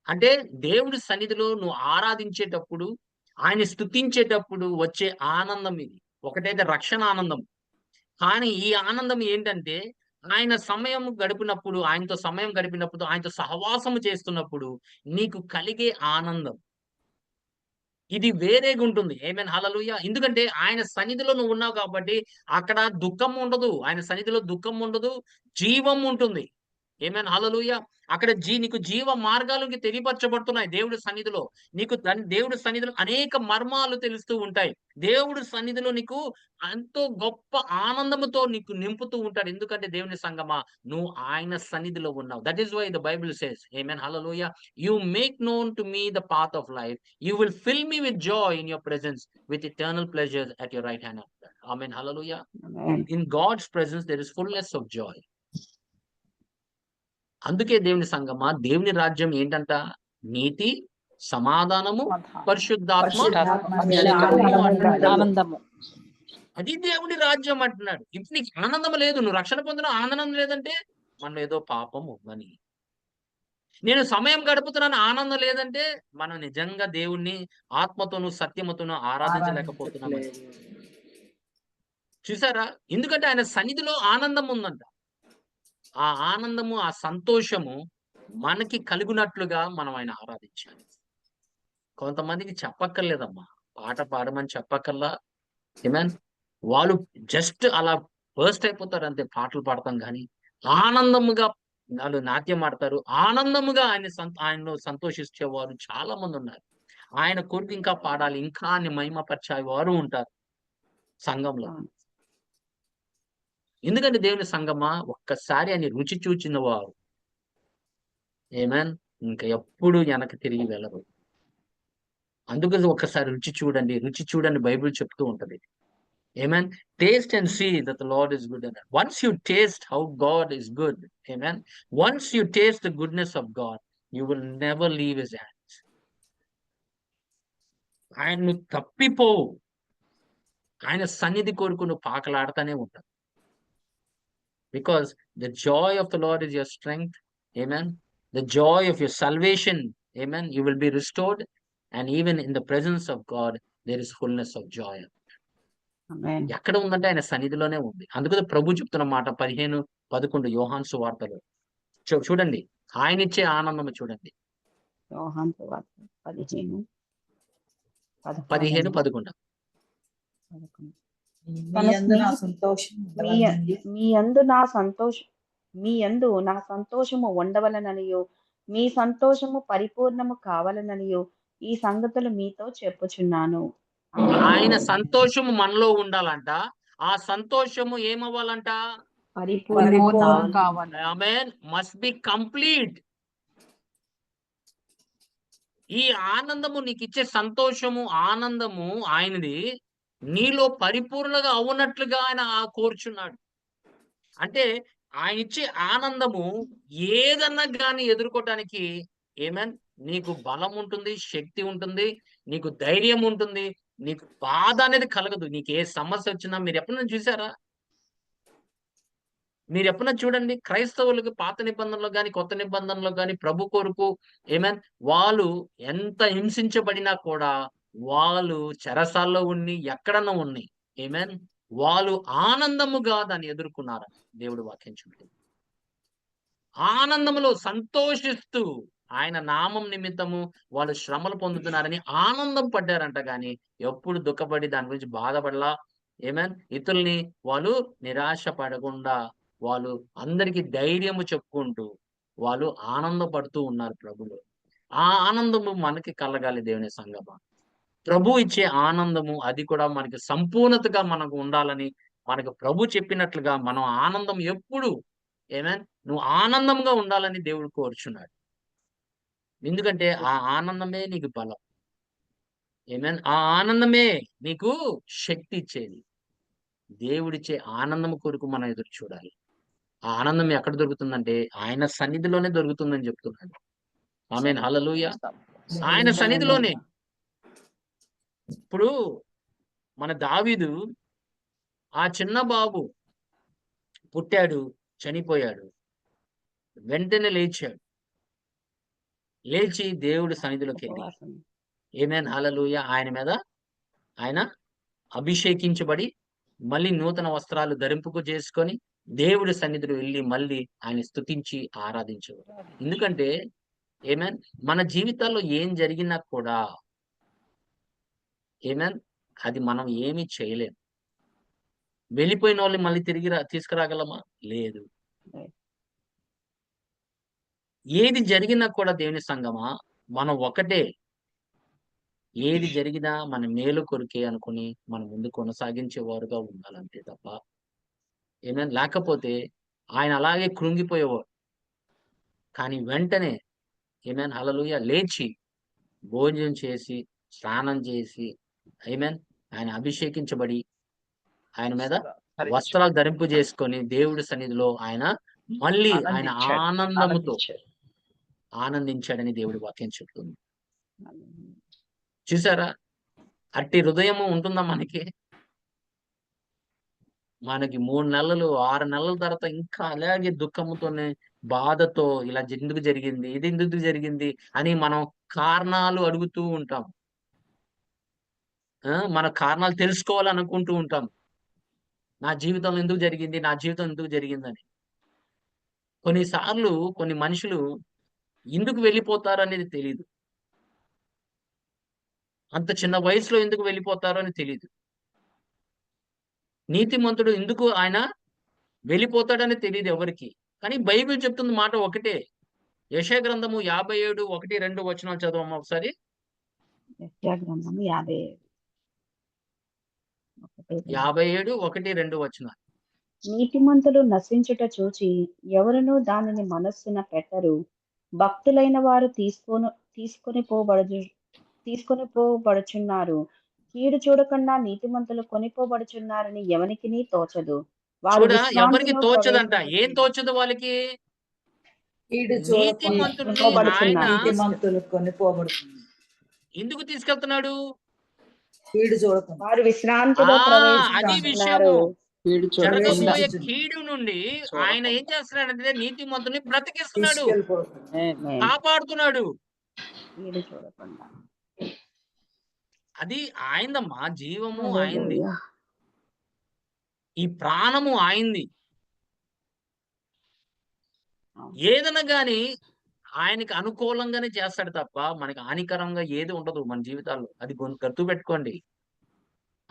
అంటే దేవుడి సన్నిధిలో నువ్వు ఆరాధించేటప్పుడు, ఆయన స్తుతించేటప్పుడు వచ్చే ఆనందం ఇది. ఒకటైతే రక్షణ ఆనందం. కానీ ఈ ఆనందం ఏంటంటే ఆయనతో సమయం గడిపినప్పుడు, ఆయనతో సహవాసము చేస్తున్నప్పుడు నీకు కలిగే ఆనందం. ఇది వేరేగా ఉంటుంది. ఆమేన్. హల్లెలూయా. ఎందుకంటే ఆయన సన్నిధిలో నువ్వు ఉన్నావు కాబట్టి అక్కడ దుఃఖం ఉండదు. ఆయన సన్నిధిలో దుఃఖం ఉండదు, జీవం ఉంటుంది. ఆమేన్. హల్లెలూయా. అక్కడ నీకు జీవ మార్గాలకి తెలియపరచబడుతున్నాయి దేవుడి సన్నిధిలో. నీకు దేవుడి సన్నిధిలో అనేక మర్మాలు తెలుస్తూ ఉంటాయి. దేవుడి సన్నిధిలో నీకు ఎంతో గొప్ప ఆనందముతో నీకు నింపుతూ ఉంటాడు. ఎందుకంటే దేవుని సంగమా నువ్వు ఆయన సన్నిధిలో ఉన్నావు. That is why the Bible says, amen. Hallelujah, you make known to me the path of life, you will fill me with joy in your presence with eternal pleasures at your right hand. Amen. Hallelujah. Amen. In God's presence there is fullness of joy. అందుకే దేవుని సంగమా దేవుని రాజ్యం ఏంటంట? నీతి, సమాధానము, పరిశుద్ధాత్మ ఆనందము. అది దేవుని రాజ్యం అంటున్నాడు. ఇప్పుడు నీకు ఆనందం లేదు, నువ్వు రక్షణ పొందిన ఆనందం లేదంటే మనలో ఏదో పాపం ఉందని. నేను సమయం గడుపుతున్నాను ఆనందం లేదంటే మనం నిజంగా దేవుణ్ణి ఆత్మతోనూ సత్యముతోనూ ఆరాధించలేకపోతున్నామని. చూసారా? ఎందుకంటే ఆయన సన్నిధిలో ఆనందం ఉందంట. ఆ ఆనందము, ఆ సంతోషము మనకి కలుగునట్లుగా మనం ఆయన ఆరాధించాలి. కొంతమందికి చెప్పక్కర్లేదమ్మా, పాట పాడమని చెప్పక్కర్లా. ఏమేన్ వాళ్ళు జస్ట్ అలా బర్స్ట్ అయిపోతారు అంతే. పాటలు పాడతాం కానీ ఆనందముగా వాళ్ళు నాట్యం ఆడతారు. ఆనందముగా ఆయనలో సంతోషించేవారు చాలా మంది ఉన్నారు. ఆయన కొరకు ఇంకా పాడాలి, ఇంకా ఆయన మహిమపరిచే వారు ఉంటారు సంఘంలో. ఎందుకంటే దేవుని సంఘమా, ఒక్కసారి ఆయన రుచి చూచిన వారు ఏమేన్ ఇంకా ఎప్పుడు వెనక్కి తిరిగి వెళ్ళరు. అందుకు ఒక్కసారి రుచి చూడండి, రుచి చూడండి బైబిల్ చెప్తూ ఉంటది. Amen. Taste and see that the Lord is good. Once you taste how God is good, amen. Once you taste the goodness of God, you will never leave his hands. ఆయన తప్పిపోవు. ఆయన సన్నిధి కొరకు నువ్వు పాకలాడుతూనే ఉంటావు. Because the joy of the Lord is your strength. Amen. The joy of your salvation. Amen. You will be restored. And even in the presence of God, there is fullness of joy. ఎక్కడ ఉందంటే ఆయన సన్నిధిలోనే ఉంది. అందుకని ప్రభు చెప్తున్న మాట 15-11 యోహాను సువార్తలో చూడండి. ఆయన ఇచ్చే ఆనందం చూడండి. యోహాను సువార్త 15-11 మీ యందు నా సంతోషము ఉండవలననియు మీ సంతోషము పరిపూర్ణము కావాలననియు ఈ సంగతులు మీతో చెప్పుచున్నాను. ఆయన సంతోషము మనలో ఉండాలంట. ఆ సంతోషము ఏమవ్వాలంట? పరిపూర్ణం కావాలి. ఆమేన్. Must be complete. ఈ ఆనందము నీకు ఇచ్చే సంతోషము, ఆనందము ఆయనది నీలో పరిపూర్ణంగా అవునట్లుగా ఆయన కోరుచున్నాడు. అంటే ఆయన ఇచ్చే ఆనందము ఏదన్నా కానీ ఎదుర్కోవటానికి ఏమేన్ నీకు బలం ఉంటుంది, శక్తి ఉంటుంది, నీకు ధైర్యం ఉంటుంది, నీకు బాధ అనేది కలగదు. నీకు ఏ సమస్య వచ్చినా మీరు ఎప్పుడైనా చూసారా? మీరు ఎప్పుడైనా చూడండి, క్రైస్తవులకు పాత నిబంధనలో గాని కొత్త నిబంధనలో గాని ప్రభు కొరకు ఏమేన్ వాళ్ళు ఎంత హింసించబడినా కూడా వాళ్ళు చెరసాల్లో ఉన్ని ఎక్కడన్నా ఉన్నాయి ఏమేన్ వాళ్ళు ఆనందముగా దాన్ని ఎదుర్కొన్నారు. దేవుడు వాక్యం చెప్తుంది. ఆనందములో సంతోషిస్తూ ఆయన నామం నిమిత్తము వాళ్ళు శ్రమలు పొందుతున్నారని ఆనందం పడ్డారంట. గాని ఎప్పుడు దుఃఖపడి దాని గురించి బాధపడలా. ఏమేన్ ఇతరుల్ని వాళ్ళు నిరాశ పడకుండా వాళ్ళు అందరికి ధైర్యము చెప్పుకుంటూ వాళ్ళు ఆనందపడుతూ ఉన్నారు ప్రభులో. ఆ ఆనందము మనకి కలగాలి దేవుని సంగమా. ప్రభు ఇచ్చే ఆనందము అది కూడా మనకి సంపూర్ణతగా మనకు ఉండాలని మనకు ప్రభు చెప్పినట్లుగా మనం ఆనందం ఎప్పుడు ఏమేన్ నువ్వు ఆనందంగా ఉండాలని దేవుడు కోరుచున్నాడు. ఎందుకంటే ఆ ఆనందమే నీకు బలం. ఏమేన్ ఆ ఆనందమే నీకు శక్తి ఇచ్చేది. దేవుడిచ్చే ఆనందం కొరకు మనం ఎదురు చూడాలి. ఆ ఆనందం ఎక్కడ దొరుకుతుందంటే ఆయన సన్నిధిలోనే దొరుకుతుందని చెప్తున్నాడు. ఆమేన్. హల్లెలూయా. ఆయన సన్నిధిలోనే. ఇప్పుడు మన దావీదు ఆ చిన్న బాబు పుట్టాడు, చనిపోయాడు, వెంటనే లేచాడు. లేచి దేవుడి సన్నిధిలోకి వెళ్ళి ఆమేన్. హల్లెలూయా. ఆయన మీద ఆయన అభిషేకించబడి మళ్ళీ నూతన వస్త్రాలు ధరింపుకు చేసుకొని దేవుడి సన్నిధిలో వెళ్ళి మళ్ళీ ఆయన స్తుతించి ఆరాధించేవారు. ఎందుకంటే ఆమేన్ మన జీవితాల్లో ఏం జరిగినా కూడా ఆమేన్ అది మనం ఏమీ చేయలేం. వెళ్ళిపోయిన వాళ్ళని మళ్ళీ తిరిగి తీసుకురాగలమా? లేదు. ఏది జరిగినా కూడా దేవుని సంగమా మనం ఒకటే. ఏది జరిగినా మన మేలు కొరికే అనుకుని మనం ముందు కొనసాగించేవారుగా ఉండాలంతే తప్ప ఏమేన్ లేకపోతే ఆయన అలాగే కృంగిపోయేవాడు. కానీ వెంటనే ఆమేన్. హల్లెలూయా. లేచి భోజనం చేసి స్నానం చేసి ఆమేన్ ఆయన అభిషేకించబడి ఆయన మీద వస్త్రాలు ధరింపు చేసుకొని దేవుడి సన్నిధిలో ఆయన మళ్ళీ ఆయన ఆనందముతో ఆనందించాడని దేవుడి వాక్యం చెప్తుంది. చూసారా? అట్టి హృదయము ఉంటుందా మనకి? మనకి 3 నెలలు 6 నెలల తర్వాత ఇంకా అలాగే దుఃఖముతోనే బాధతో ఇలా ఎందుకు జరిగింది, ఇది ఎందుకు జరిగింది అని మనం కారణాలు అడుగుతూ ఉంటాం. మన కారణాలు తెలుసుకోవాలనుకుంటూ ఉంటాం. నా జీవితంలో ఎందుకు జరిగింది, నా జీవితం ఎందుకు జరిగిందని. కొన్నిసార్లు కొన్ని మనుషులు ఎందుకు వెళ్ళిపోతారు అనేది తెలీదు. అంత చిన్న వయసులో ఎందుకు వెళ్ళిపోతారో అని తెలీదు. నీతిమంతుడు ఎందుకు ఆయన వెళ్ళిపోతాడని తెలీదు ఎవరికి. కానీ బైబిల్ చెప్తున్న మాట ఒకటే. యెషయా గ్రంథము 57, 1, 2 వచనాలు చదవమ్మా ఒకసారి. యెషయా గ్రంథము 57. 57, 1, 2 వచనాలు. నీతిమంతులు నశించుట చూచి ఎవరునూ దానిని మనస్సున పెట్టరు. భక్తులైన వారు తీసుకొని పోబడుచున్నారు. కీడు చూడకుండా నీతిమంతులు కొనిపోబడుచున్నారని ఎవనికిని తోచదు. వారు ఎవరికి విశ్రాంతిలో తోచదంట. ఏం ప్రవేశించి తోచదు వాళ్ళకి? కీడు చూడకుండా నీతిమంతుల్ని ఆయన నీతిమంతులు కొనిపోబడుతుంది. ఎందుకు తీసుకెళ్తున్నాడు? కీడు చూడకుండా వారు విశ్రాంతిలో అది ప్రవేశిస్తున్నారు. విషయము. వీడు చూడకుండా జరగబోయే కీడు నుండి ఆయన ఏం చేస్తున్నాడంటే నీతిమంతుల్ని బ్రతికిస్తున్నాడు, తీసుకెళ్ళిపోతుంది. ఆమేన్. కాపాడుతున్నాడు. కీడు చూడకుండా. అది ఆయనదమ్మా. జీవము ఆయనది, హల్లెలూయా. ఈ ప్రాణము ఆయనది. ఏదైనా గాని ఆయనకి అనుకూలంగానే చేస్తాడు తప్ప మనకి హానికరంగా ఏది ఉండదు మన జీవితాల్లో. అది గుర్తు పెట్టుకోండి.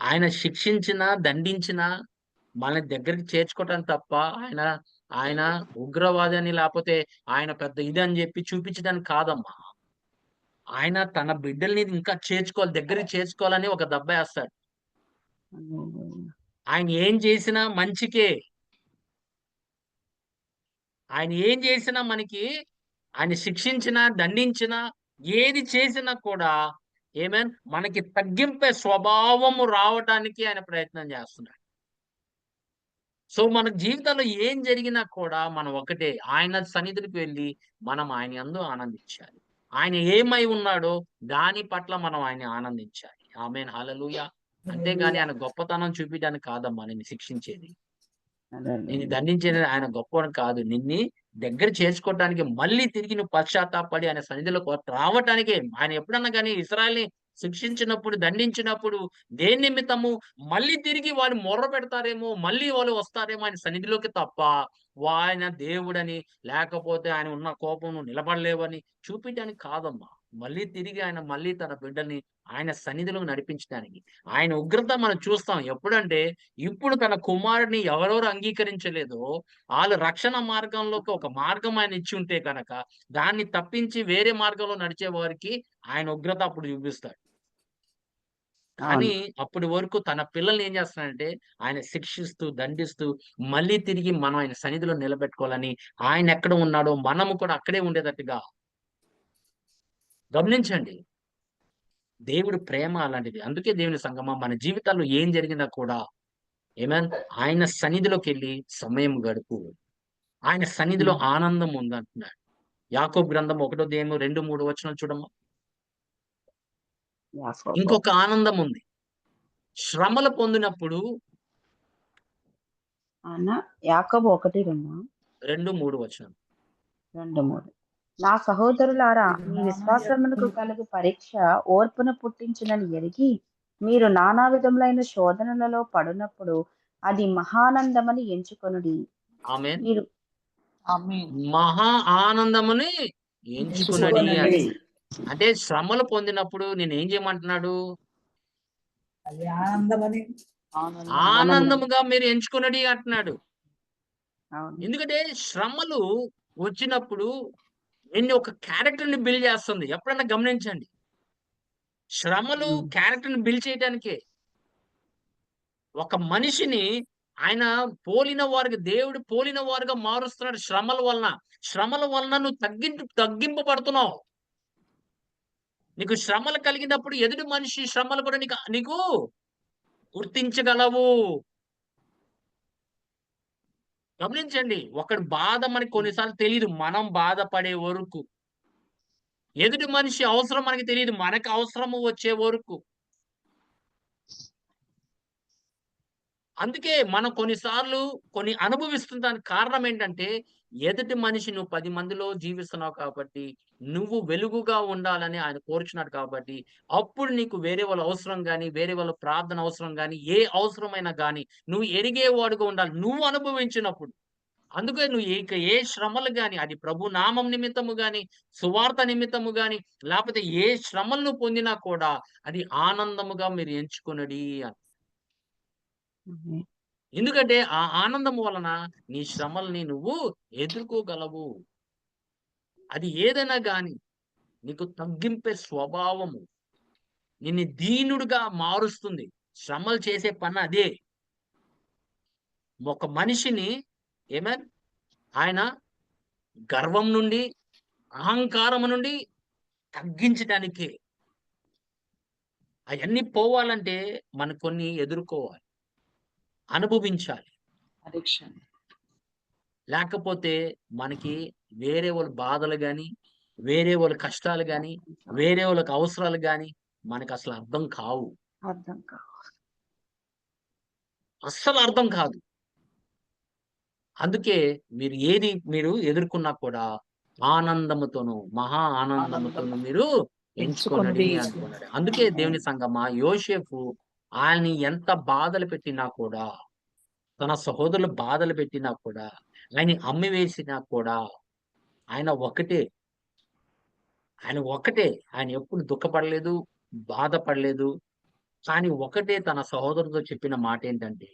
ఆయన శిక్షించినా దండించినా మనల్ని దగ్గరికి చేర్చుకోవటానికి తప్ప ఆయన ఆయన ఉగ్రవాది అని లేకపోతే ఆయన పెద్ద ఇది అని చెప్పి చూపించడానికి కాదమ్మా. ఆయన తన బిడ్డల్ని ఇంకా చేర్చుకోవాలి, దగ్గరికి చేర్చుకోవాలని ఒక దెబ్బ వేస్తాడు. హల్లెలూయా. ఆయన ఏం చేసినా మంచికే. ఆయన ఏం చేసినా మనకి, ఆయన శిక్షించినా దండించినా ఏది చేసినా కూడా ఏమేన్ మనకి తగ్గింపే స్వభావము రావటానికి ఆయన ప్రయత్నం చేస్తున్నాడు. సో మన జీవితంలో ఏం జరిగినా కూడా మనం ఒకటే, ఆయన సన్నిధికి వెళ్ళి మనం ఆయన యందు ఆనందించాలి. ఆయన ఏమై ఉన్నాడో దాని పట్ల మనం ఆయన ఆనందించాలి. ఆమేన్, హల్లెలూయా. అంతేగాని ఆయన గొప్పతనం చూపించడానికి కాదమ్మా నిన్ను శిక్షించేది, నిన్ను దండించేది ఆయన గొప్పవాడు కాదు. నిన్ని దగ్గర చేర్చుకోవటానికి, మళ్ళీ తిరిగి నువ్వు పశ్చాత్తాపడి ఆయన సన్నిధిలోకి రావటానికే. ఆయన ఎప్పుడన్నా కానీ ఇశ్రాయేలుని శిక్షించినప్పుడు, దండించినప్పుడు దేని నిమిత్తము మళ్ళీ తిరిగి వాళ్ళు మొర్ర పెడతారేమో, మళ్ళీ వాళ్ళు వస్తారేమో ఆయన సన్నిధిలోకి తప్ప ఆయన దేవుడని లేకపోతే ఆయన ఉన్న కోపం నువ్వు నిలబడలేవని చూపించడానికి కాదమ్మా. మళ్ళీ తిరిగి ఆయన మళ్ళీ తన బిడ్డల్ని ఆయన సన్నిధిలోకి నడిపించడానికి. ఆయన ఉగ్రత మనం చూస్తాం ఎప్పుడంటే, ఇప్పుడు తన కుమారుడిని ఎవరెవరు అంగీకరించలేదో వాళ్ళు రక్షణ మార్గంలోకి ఒక మార్గం ఆయన ఇచ్చి ఉంటే కనుక దాన్ని తప్పించి వేరే మార్గంలో నడిచే వారికి ఆయన ఉగ్రత అప్పుడు చూపిస్తాడు. కానీ అప్పటి వరకు తన పిల్లల్ని ఏం చేస్తున్నాడంటే ఆయన శిక్షిస్తూ దండిస్తూ మళ్ళీ తిరిగి మనం ఆయన సన్నిధిలో నిలబెట్టుకోవాలని, ఆయన ఎక్కడ ఉన్నాడో మనము కూడా అక్కడే ఉండేటట్టుగా గమనించండి. దేవుడు ప్రేమ అలాంటిది. అందుకే దేవుని సంగమా మన జీవితాల్లో ఏం జరిగినా కూడా ఏమేన్ ఆయన సన్నిధిలోకి వెళ్ళి సమయం గడుపు. ఆయన సన్నిధిలో ఆనందం ఉందంటున్నాడు. యాకోబు గ్రంథం 1:2-3 వచనాలు చూడమ్మా. ఇంకొక ఆనందం ఉంది. శ్రమలు పొందినప్పుడు యాకోబు 1:2, 2-3 వచనాలు. 2-3. నా సహోదరులారా, మీ విశ్వాసమునకు కలుగు పరీక్ష ఓర్పును పుట్టించునని ఎరిగి మీరు నానా విధములైన శోధనలలో పడినప్పుడు అది మహానందమని ఎంచుకొనుడి. ఆమేన్. మీరు ఆమేన్. మహా ఆనందముని ఎంచుకునడి ఎంచుకొనండి. అంటే శ్రమలు పొందినప్పుడు నేను ఏం చేయమంటున్నాడు? అది ఆనందమని ఆనందముగా మీరు ఎంచుకునడి అంటున్నాడు. అవును. ఎందుకంటే శ్రమలు వచ్చినప్పుడు నిన్ను ఒక క్యారెక్టర్ ని బిల్డ్ చేస్తుంది. ఎప్పుడన్నా గమనించండి. శ్రమలు క్యారెక్టర్ ని బిల్డ్ చేయడానికే. ఒక మనిషిని ఆయన పోలిన వారికి, దేవుడు పోలిన వారుగా మారుస్తున్నాడు శ్రమల వలన. శ్రమల వలన నువ్వు తగ్గింపబడుతున్నావు. నీకు శ్రమలు కలిగినప్పుడు ఎదుటి మనిషి శ్రమలు కూడా నీకు గుర్తించగలవు. గమనించండి. ఒకటి బాధ మనకి కొన్నిసార్లు తెలియదు, మనం బాధపడే వరకు. ఎదుటి మనిషి అవసరం మనకి తెలియదు, మనకు అవసరము వచ్చే వరకు. అందుకే మనం కొన్నిసార్లు కొన్ని అనుభవిస్తున్న దానికి కారణం ఏంటంటే, ఎదుటి మనిషి నువ్వు 10 మందిలో జీవిస్తున్నావు కాబట్టి నువ్వు వెలుగుగా ఉండాలని ఆయన కోరుచున్నాడు కాబట్టి అప్పుడు నీకు వేరే వాళ్ళ అవసరం గాని, వేరే వాళ్ళ ప్రార్థన అవసరం గాని, ఏ అవసరమైనా గాని నువ్వు ఎరిగేవాడుగా ఉండాలి. నువ్వు అనుభవించినప్పుడు. అందుకే నువ్వు ఏ శ్రమలు గాని, అది ప్రభు నామం నిమిత్తము గాని, సువార్త నిమిత్తము గాని, లేకపోతే ఏ శ్రమలను పొందినా కూడా అది ఆనందముగా మీరు ఎంచుకొనుడి అని. ఎందుకంటే ఆ ఆనందం వలన నీ శ్రమల్ని నువ్వు ఎదుర్కోగలవు. అది ఏదైనా గాని నీకు తగ్గింపే స్వభావము నిన్ను దీనుడుగా మారుస్తుంది. శ్రమలు చేసే పని అదే. ఒక మనిషిని ఆయన గర్వం నుండి, అహంకారం నుండి తగ్గించటానికే. అవన్నీ పోవాలంటే మనం కొన్ని ఎదుర్కోవాలి, అనుభవించాలి. లేకపోతే మనకి వేరే వాళ్ళ బాధలు గాని, వేరే వాళ్ళ కష్టాలు గాని, వేరే వాళ్ళకి అవసరాలు గాని మనకు అసలు అర్థం కావు. అస్సలు అర్థం కాదు. అందుకే మీరు ఎదుర్కొన్నా కూడా ఆనందముతోను, మహా ఆనందముతోను మీరు ఎంచుకొనడి అనుకున్నాడు. అందుకే దేవుని సంగమా, యోసేపు ఆయన్ని ఎంత బాధలు పెట్టినా కూడా, తన సహోదరులు బాధలు పెట్టినా కూడా, ఆయన అమ్మి వేసినా కూడా ఆయన ఒకటే. ఆయన ఎప్పుడు దుఃఖపడలేదు, బాధపడలేదు. కానీ ఒకటే తన సహోదరులతో చెప్పిన మాట ఏంటంటే,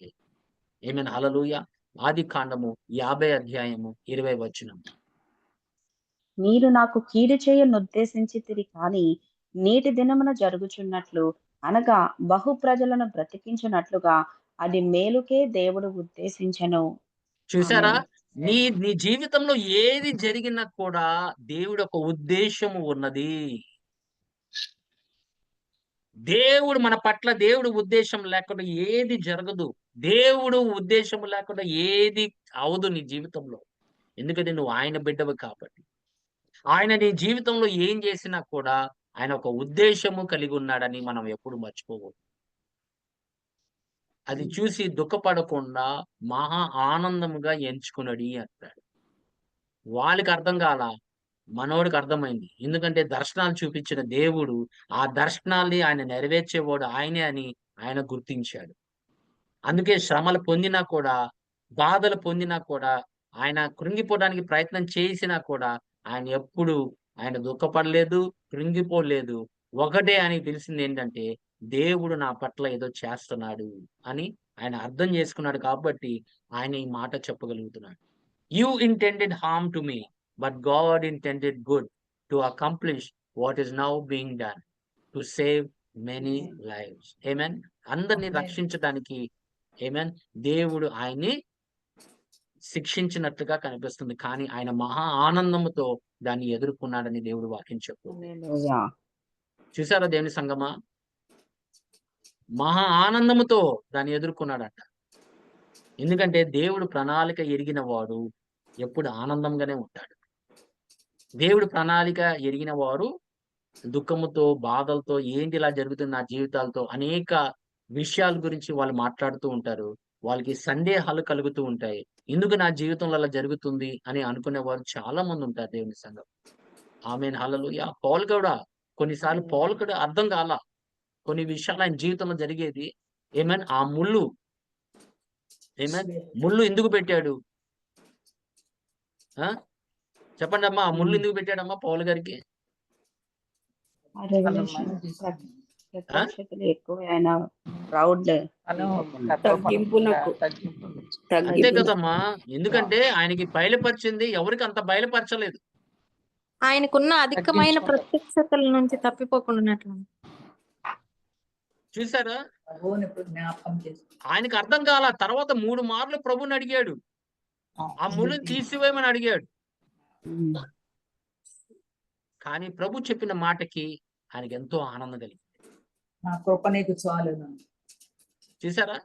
హల్లెలూయా, ఆదికాండము 50 అధ్యాయము 20 వచనం. మీరు నాకు కీడు చేయనుద్దేశించితిరి కానీ నేటి దినమున జరుగుచున్నట్లు అనగా బహు ప్రజలను బ్రతికించున్నట్లుగా అది మేలుకే దేవుడు ఉద్దేశించెను. చూసారా? ఆమేన్. నీ జీవితంలో ఏది జరిగినా కూడా దేవుడు ఒక ఉద్దేశము ఉన్నది. మన పట్ల దేవుడు ఉద్దేశం లేకుండా ఏది జరగదు. దేవుడు ఉద్దేశం లేకుండా ఏది అవదు నీ జీవితంలో. ఎందుకంటే నువ్వు ఆయన బిడ్డవు కాబట్టి. ఆయన నీ జీవితంలో ఏం చేసినా కూడా ఆయన ఒక ఉద్దేశము కలిగి ఉన్నాడని మనం ఎప్పుడు మర్చిపోకూడదు. అది చూసి దుఃఖపడకుండా మహా ఆనందముగా ఎంచుకున్నాడు అంటాడు. వాళ్ళకి అర్థం కాల, మనోడికి అర్థమైంది. ఎందుకంటే దర్శనాలు చూపించిన దేవుడు ఆ దర్శనాల్ని ఆయన నెరవేర్చేవాడు ఆయనే అని ఆయన గుర్తించాడు. అందుకే శ్రమలు పొందినా కూడా, బాధలు పొందినా కూడా, ఆయన కృంగిపోవడానికి ప్రయత్నం చేసినా కూడా ఆయన దుఃఖపడలేదు, కృంగిపోలేదు. ఒకటే ఆయనకి తెలిసింది ఏంటంటే, దేవుడు నా పట్ల ఏదో చేస్తున్నాడు అని ఆయన అర్థం చేసుకున్నాడు కాబట్టి ఆయన ఈ మాట చెప్పగలుగుతున్నాడు. You intended harm to me but God intended good to accomplish what is now being done to save many lives. Amen. అందరినీ రక్షించడానికి దేవుడు ఆయన్ని శిక్షించినట్టుగా కనిపిస్తుంది. కానీ ఆయన మహా ఆనందముతో దాన్ని ఎదుర్కొన్నాడని దేవుడు వాక్యం చెప్తుంది. హల్లెలూయా. చూసారా దేవుని సంగమా? మహా ఆనందముతో దాన్ని ఎదుర్కొన్నాడట. ఎందుకంటే దేవుడు ప్రణాళిక ఎరిగిన వాడు ఎప్పుడు ఆనందంగానే ఉంటాడు. దేవుడు ప్రణాళిక ఎరిగిన వారు దుఃఖముతో, బాధలతో, ఏంటి ఇలా జరుగుతుంది నా జీవితాలతో అనేక విషయాల గురించి వాళ్ళు మాట్లాడుతూ ఉంటారు. వాళ్ళకి సందేహాలు కలుగుతూ ఉంటాయి. ఎందుకు నా జీవితంలో అలా జరుగుతుంది అని అనుకునే వారు చాలా మంది ఉంటారు దేవుని సంఘం. ఆమేన్, హల్లెలూయా. పౌలు కూడా కొన్నిసార్లు కూడా అర్థం కాల కొన్ని విషయాలు ఆయన జీవితంలో జరిగేది. ఆ ముళ్ళు ముళ్ళు ఎందుకు పెట్టాడు? చెప్పండి అమ్మా, ఆ ముళ్ళు ఎందుకు పెట్టాడమ్మా పౌలు గారికి? ఎక్కువ ఆయన ప్రౌడ్ అంతే కదమ్మా. ఎందుకంటే ఆయనకి బయలుపరిచింది ఎవరికి అంత బయలుపరచలేదు. ఆయనకున్న అధికమైన ప్రత్యక్షతల నుంచి తప్పిపోకుండా. చూసారా? ఆయనకి అర్థం కాల. తర్వాత 3 మార్లు ప్రభుని అడిగాడు, ఆ ముళ్ళుని తీసివేయమని అడిగాడు. కానీ ప్రభు చెప్పిన మాటకి ఆయనకి ఎంతో ఆనందం కలిగింది. నా కృప నీకు చాలు. చూసారా?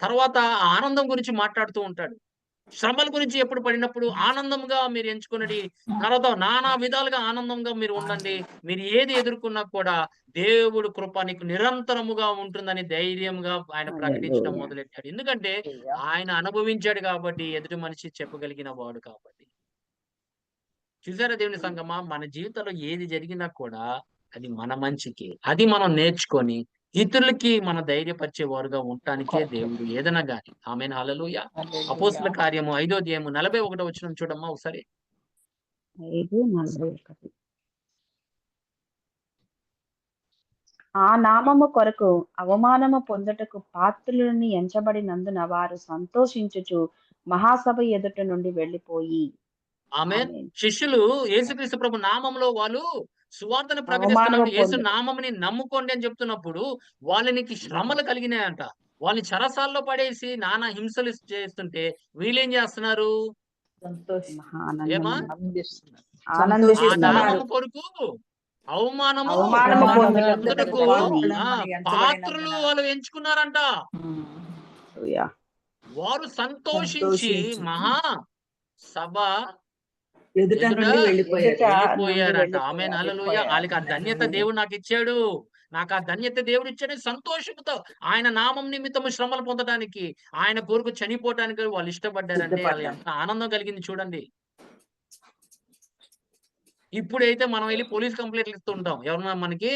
తర్వాత ఆనందం గురించి మాట్లాడుతూ ఉంటాడు. శ్రమల గురించి ఎప్పుడు పడినప్పుడు ఆనందంగా మీరు ఎంచుకున్నది, తర్వాత నానా విధాలుగా ఆనందంగా మీరు ఉండండి. మీరు ఏది ఎదుర్కొన్నా కూడా దేవుడు కృప నీకు నిరంతరముగా ఉంటుందని ధైర్యంగా ఆయన ప్రకటించడం మొదలెట్టాడు. ఎందుకంటే ఆయన అనుభవించాడు కాబట్టి, ఎదుటి మనిషి చెప్పగలిగిన వాడు కాబట్టి. చూసారా దేవుని సంగమా, మన జీవితంలో ఏది జరిగినా కూడా అది మన మంచికి. అది మనం నేర్చుకొని ఇతరులకి మన ధైర్యపరిచేవారుగా ఉండటానికే దేవుడు ఏదైనా గాని. ఆమేన్, హల్లెలూయా. అపోస్తల కార్యము 5వ అధ్యాయము 41వ వచనం చూడమ్మా ఒకసారి. 5:41. ఆ నామము కొరకు అవమానము పొందుటకు పాత్రులని ఎంచబడినందున వారు సంతోషించుచు మహాసభ ఎదుట నుండి వెళ్ళిపోయి. ఆమేన్. ఆమేన్. శిష్యులు యేసుక్రీస్తు ప్రభు నామంలో వాళ్ళు సువార్తను అవమానము ప్రకటిస్తున్నప్పుడు, యేసు పొందుట. నామముని నమ్ముకోండి అని చెప్తున్నప్పుడు వాళ్ళకి శ్రమలు కలిగినాయంట. వాళ్ళని చెరసాల్లో పడేసి నానా హింసలు చేస్తుంటే వీళ్ళేం చేస్తున్నారు? ఏమా? ఆనందము ఆ ఆనందిస్తున్నారు. నామము కొరకు అవమానము అవమానము పొందుటకు పొందుటకు పాత్రులు వాళ్ళు ఎంచుకున్నారంట. హల్లెలూయా. వారు సంతోషించి మహా సభ ఎదుట ఎదుట నుండి వెళ్ళిపోయారు. వెళ్ళిపోయారంట. ఆమేన్, హల్లెలూయా. వాళ్ళకి ఆ ధన్యత హల్లెలూయా. దేవుడు నాకు ఇచ్చాడు, నాకు ఆ ధన్యత దేవుడు ఇచ్చాడు సంతోషంతో ఆయన నామం నిమిత్తము శ్రమలు పొందడానికి, ఆయన కొరకు చనిపోవటానికి వాళ్ళు ఇష్టపడ్డారంటే వాళ్ళు ఎంత ఆనందం కలిగింది చూడండి. ఇప్పుడైతే మనం వెళ్ళి పోలీస్ కంప్లైంట్లు ఇస్తుంటాం. ఎవరన్నా మనకి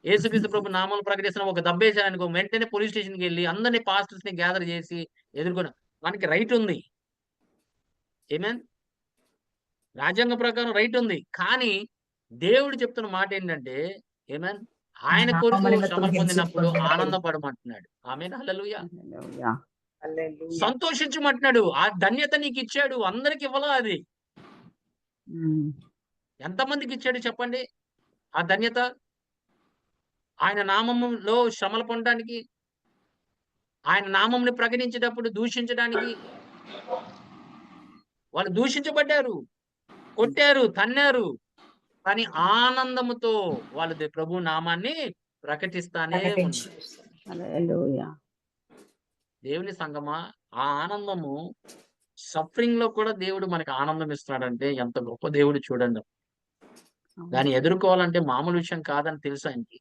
యేసుక్రీస్తు ప్రభు నామాలు ప్రకటిస్తున్న ఒక దెబ్బేశారనుకో, వెంటనే పోలీస్ స్టేషన్‌కి వెళ్ళి అందరిని పాస్టర్స్ ని గ్యాదర్ చేసి ఎదుర్కొని మనకి రైట్ ఉంది. ఆమేన్. రాజ్యాంగ ప్రకారం రైట్ ఉంది. కానీ దేవుడు చెప్తున్న మాట ఏంటంటే, ఆమేన్, ఆయన కొరకు శ్రమలు పొందినప్పుడు ఆనందపడమంటున్నాడు. ఆమేన్, హల్లెలూయా. హల్లెలూయా. సంతోషించమంటున్నాడు. ఆ ధన్యత నీకు ఇచ్చాడు. అందరికి ఇవ్వలా అది. ఎంతమందికి ఇచ్చాడు చెప్పండి ఆ ధన్యత? ఆయన నామములో శ్రమలు పొందడానికి, ఆయన నామంని ప్రకటించేటప్పుడు దూషించడానికి. వాళ్ళు దూషించబడ్డారు, కొట్టారు, తన్నారు. కానీ ఆనందముతో వాళ్ళు ప్రభు నామాన్ని ప్రకటిస్తానే ఉన్నారు. హల్లెలూయా. దేవుని సంగమా, ఆ ఆనందము సఫరింగ్ లో కూడా దేవుడు మనకి ఆనందం ఇస్తున్నాడంటే ఎంత గొప్ప దేవుడు చూడండి. దాన్ని ఎదుర్కోవాలంటే మామూలు విషయం కాదని తెలుసు ఆయనకి.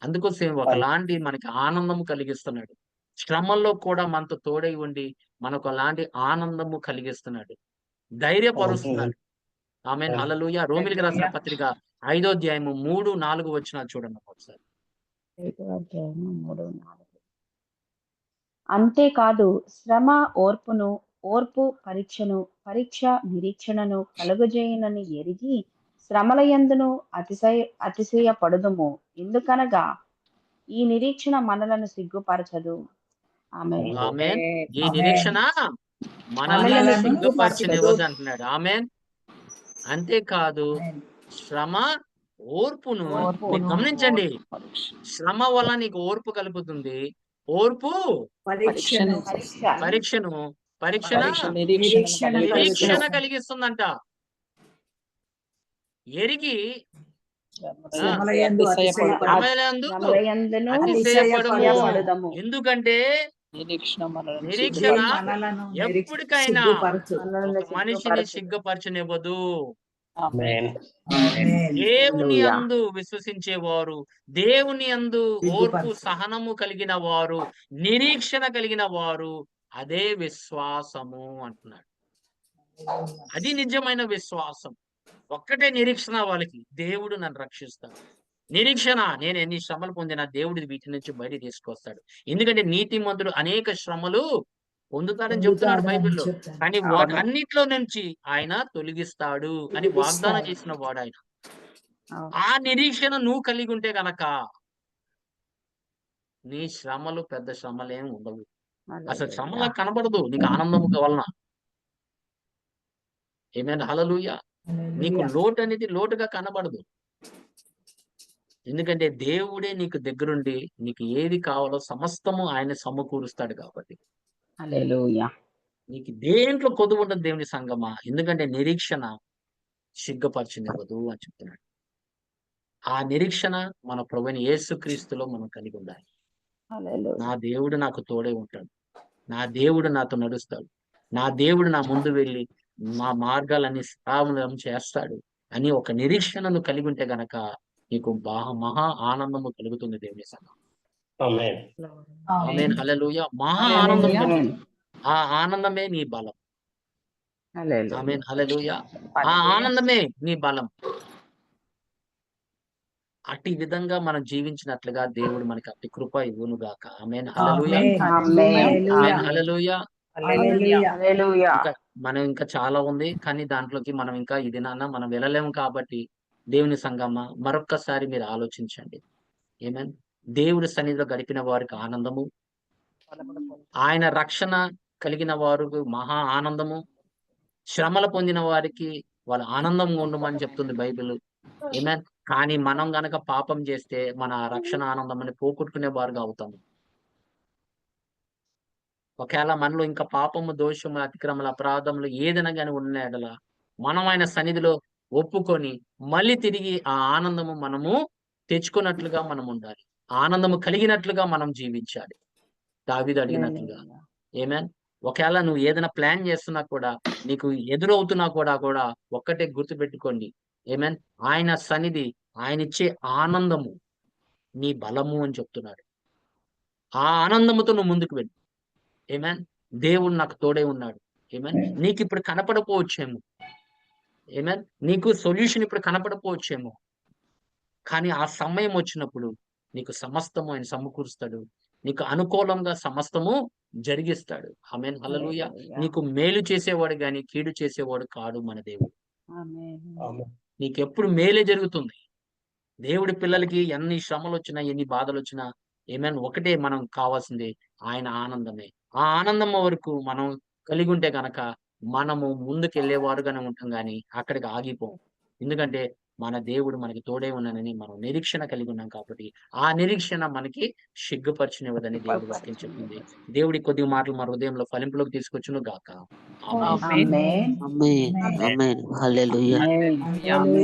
అందుకోసం ఒకలాంటి మనకి ఆనందం కలిగిస్తున్నాడు. శ్రమల్లో కూడా మనతో తోడై ఉండి మనకు అలాంటి ఆనందము కలిగిస్తున్నాడు, ధైర్యపరుస్తున్నాడు. ఆమేన్, హల్లెలూయా. రోమీయులకు రాసిన పత్రిక 5వ అధ్యాయము 3, 4 వచనాలు చూడండి ఒకసారి. 5వ అధ్యాయము 3, 4. అంతేకాదు శ్రమ ఓర్పును, ఓర్పు పరీక్షను, పరీక్ష నిరీక్షణను కలుగజేయునని ఎరిగి శ్రమలయందును అతిశయపడుదుము. ఎందుకనగా ఈ నిరీక్షణ మనలను సిగ్గుపరచదు. ఆమేన్. ఆమేన్. ఈ నిరీక్షణ మనల్ని మనలను సిగ్గుపరచనివ్వదు అంటున్నాడు. ఆమేన్. అంతేకాదు శ్రమ ఓర్పును. మీరు గమనించండి, శ్రమ వల్ల నీకు ఓర్పు కలుగుతుంది. ఓర్పు పరీక్షను పరీక్షను, పరీక్షణ నిరీక్షణ నిరీక్షణ కలిగిస్తుందంట. ఎరిగి శ్రమలయందు శ్రమలందు శ్రమలయందును అతిశయపడుము. అతిశయపడుదము. ఎందుకంటే నిరీక్షణ మనలను ఎప్పటికైనా సిగ్గుపరచు. ఒక మనిషిని సిగ్గుపరచనివ్వదు. Amen. దేవుని యందు విశ్వసించేవారు, దేవుని యందు ఓర్పు సహనము కలిగిన వారు, నిరీక్షణ కలిగిన వారు, అదే విశ్వాసము అంటున్నాడు. అది నిజమైన విశ్వాసం. ఒక్కటే నిరీక్షణ వాళ్ళకి, దేవుడు నన్ను రక్షిస్తాడు. నిరీక్షణ, నేను ఎన్ని శ్రమలు పొందినా దేవుడు వీటి నుంచి బయట తీసుకొస్తాడు. ఎందుకంటే నీతిమంతుడు అనేక శ్రమలు పొందుతాడని చెప్తున్నాడు బైబిల్లో. కానీ వాటన్నిటిలో నుంచి ఆయన తొలగిస్తాడు అని వాగ్దానం చేసిన వాడు ఆయన. ఆ నిరీక్షణ నువ్వు కలిగి ఉంటే గనక నీ శ్రమలు పెద్ద శ్రమలేం ఉండవు. అసలు శ్రమలా కనబడదు నీకు ఆనందం వలన. ఏమైనా హల్లెలూయా. నీకు లోటు అనేది లోటుగా కనబడదు. ఎందుకంటే దేవుడే నీకు దగ్గరుండి నీకు ఏది కావాలో సమస్తము ఆయన సమకూరుస్తాడు కాబట్టి. హల్లెలూయా. నీకు దేంట్లో కొదువు ఉండదు దేవుని సంగమా. ఎందుకంటే నిరీక్షణ సిగ్గుపరచనివ్వదు అని చెప్తున్నాడు. ఆ నిరీక్షణ మన ప్రభువైన యేసుక్రీస్తులో మనం కలిగి ఉండాలి. హల్లెలూయా. నా దేవుడు నాకు తోడే ఉంటాడు, నా దేవుడు నాతో నడుస్తాడు, నా దేవుడు నా ముందు వెళ్ళి మా మార్గాలన్నీ సరామం చేస్తాడు అని ఒక నిరీక్షణను కలిగి ఉంటే గనక నీకు మహా ఆనందము కలుగుతుంది దేవుని సంగమా. Amen. ఆమేన్, హల్లెలూయా. మహా ఆనందం కలుగుతుంది. ఆ ఆనందమే నీ బలం. హల్లెలూయా. ఆమేన్ హల్లెలూయా. ఆ ఆనందమే నీ బలం. అట్టి విధంగా మనం జీవించినట్లుగా దేవుడు మనకి అట్టి కృప ఇవ్వును గాక. ఆమేన్ హల్లెలూయా. ఆమేన్. ఆమేన్ హల్లెలూయా. హల్లెలూయా. ఇంకా చాలా ఉంది, కానీ దాంట్లోకి మనం ఇంకా ఇది నాన్న మనం వెళ్ళలేము కాబట్టి దేవుని సంగమా మరొక్కసారి మీరు ఆలోచించండి. ఏమేన్ దేవుడి సన్నిధిలో గడిపిన వారికి ఆనందము, ఆయన రక్షణ కలిగిన వారికి మహా ఆనందము, శ్రమలు పొందిన వారికి వాళ్ళ ఆనందంగా ఉండమని చెప్తుంది బైబిల్. ఏమేన్ కానీ మనం గనక పాపం చేస్తే మన రక్షణ ఆనందమని పోగొట్టుకునే వారుగా అవుతాము. ఒకవేళ మనలో ఇంకా పాపము, దోషము, అతిక్రమలు, అపరాధములు ఏదైనా గాని ఉన్న యెడల మనం ఆయన సన్నిధిలో ఒప్పుకొని మళ్ళీ తిరిగి ఆ ఆనందము మనము తెచ్చుకున్నట్లుగా మనం ఉండాలి. ఆనందము కలిగినట్లుగా మనం జీవించాలి. దావీదు అడిగినట్లుగా. ఆమేన్. ఒకవేళ నువ్వు ఏదైనా ప్లాన్ చేస్తున్నా కూడా, నీకు ఎదురవుతున్నా కూడా ఒక్కటే గుర్తుపెట్టుకోండి. ఆమేన్. ఆయన సన్నిధి, ఆయనిచ్చే ఆనందము నీ బలము అని చెప్తున్నాడు. ఆ ఆనందముతో నువ్వు ముందుకు వెళ్ళు. ఆమేన్. దేవుడు నాకు తోడే ఉన్నాడు. ఆమేన్. నీకు ఇప్పుడు కనపడకపోవచ్చేమో. ఆమేన్. నీకు సొల్యూషన్ ఇప్పుడు కనపడకపోవచ్చేమో. కానీ ఆ సమయం వచ్చినప్పుడు నీకు సమస్తము ఆయన సమకూరుస్తాడు. నీకు అనుకూలంగా సమస్తము జరిగిస్తాడు. ఆమేన్ హల్లెలూయా. నీకు మేలు చేసేవాడు గాని కీడు చేసేవాడు కాడు మన దేవుడు. ఆమేన్. నీకెప్పుడు మేలే జరుగుతుంది. దేవుడి పిల్లలకి ఎన్ని శ్రమలు వచ్చినా, ఎన్ని బాధలు వచ్చినా, ఏమైనా ఒకటే మనం కావాల్సింది ఆయన ఆనందమే. ఆ ఆనందం వరకు మనం కలిగి ఉంటే గనక మనము ముందుకెళ్ళేవారుగానే ఉంటాం గాని అక్కడికి ఆగిపోం. ఎందుకంటే మన దేవుడు మనకి తోడే ఉన్నానని మనం నిరీక్షణ కలిగి ఉన్నాం కాబట్టి ఆ నిరీక్షణ మనకి సిగ్గుపరచనివ్వదని దేవుడి వాక్యం చెప్తుంది. దేవుడి కొద్ది మాటలు మన హృదయంలో ఫలింపులోకి తీసుకొచ్చును గాక. ఆమేన్. ఆమేన్. ఆమేన్. ఆమేన్. హల్లెలూయా. ఆమేన్.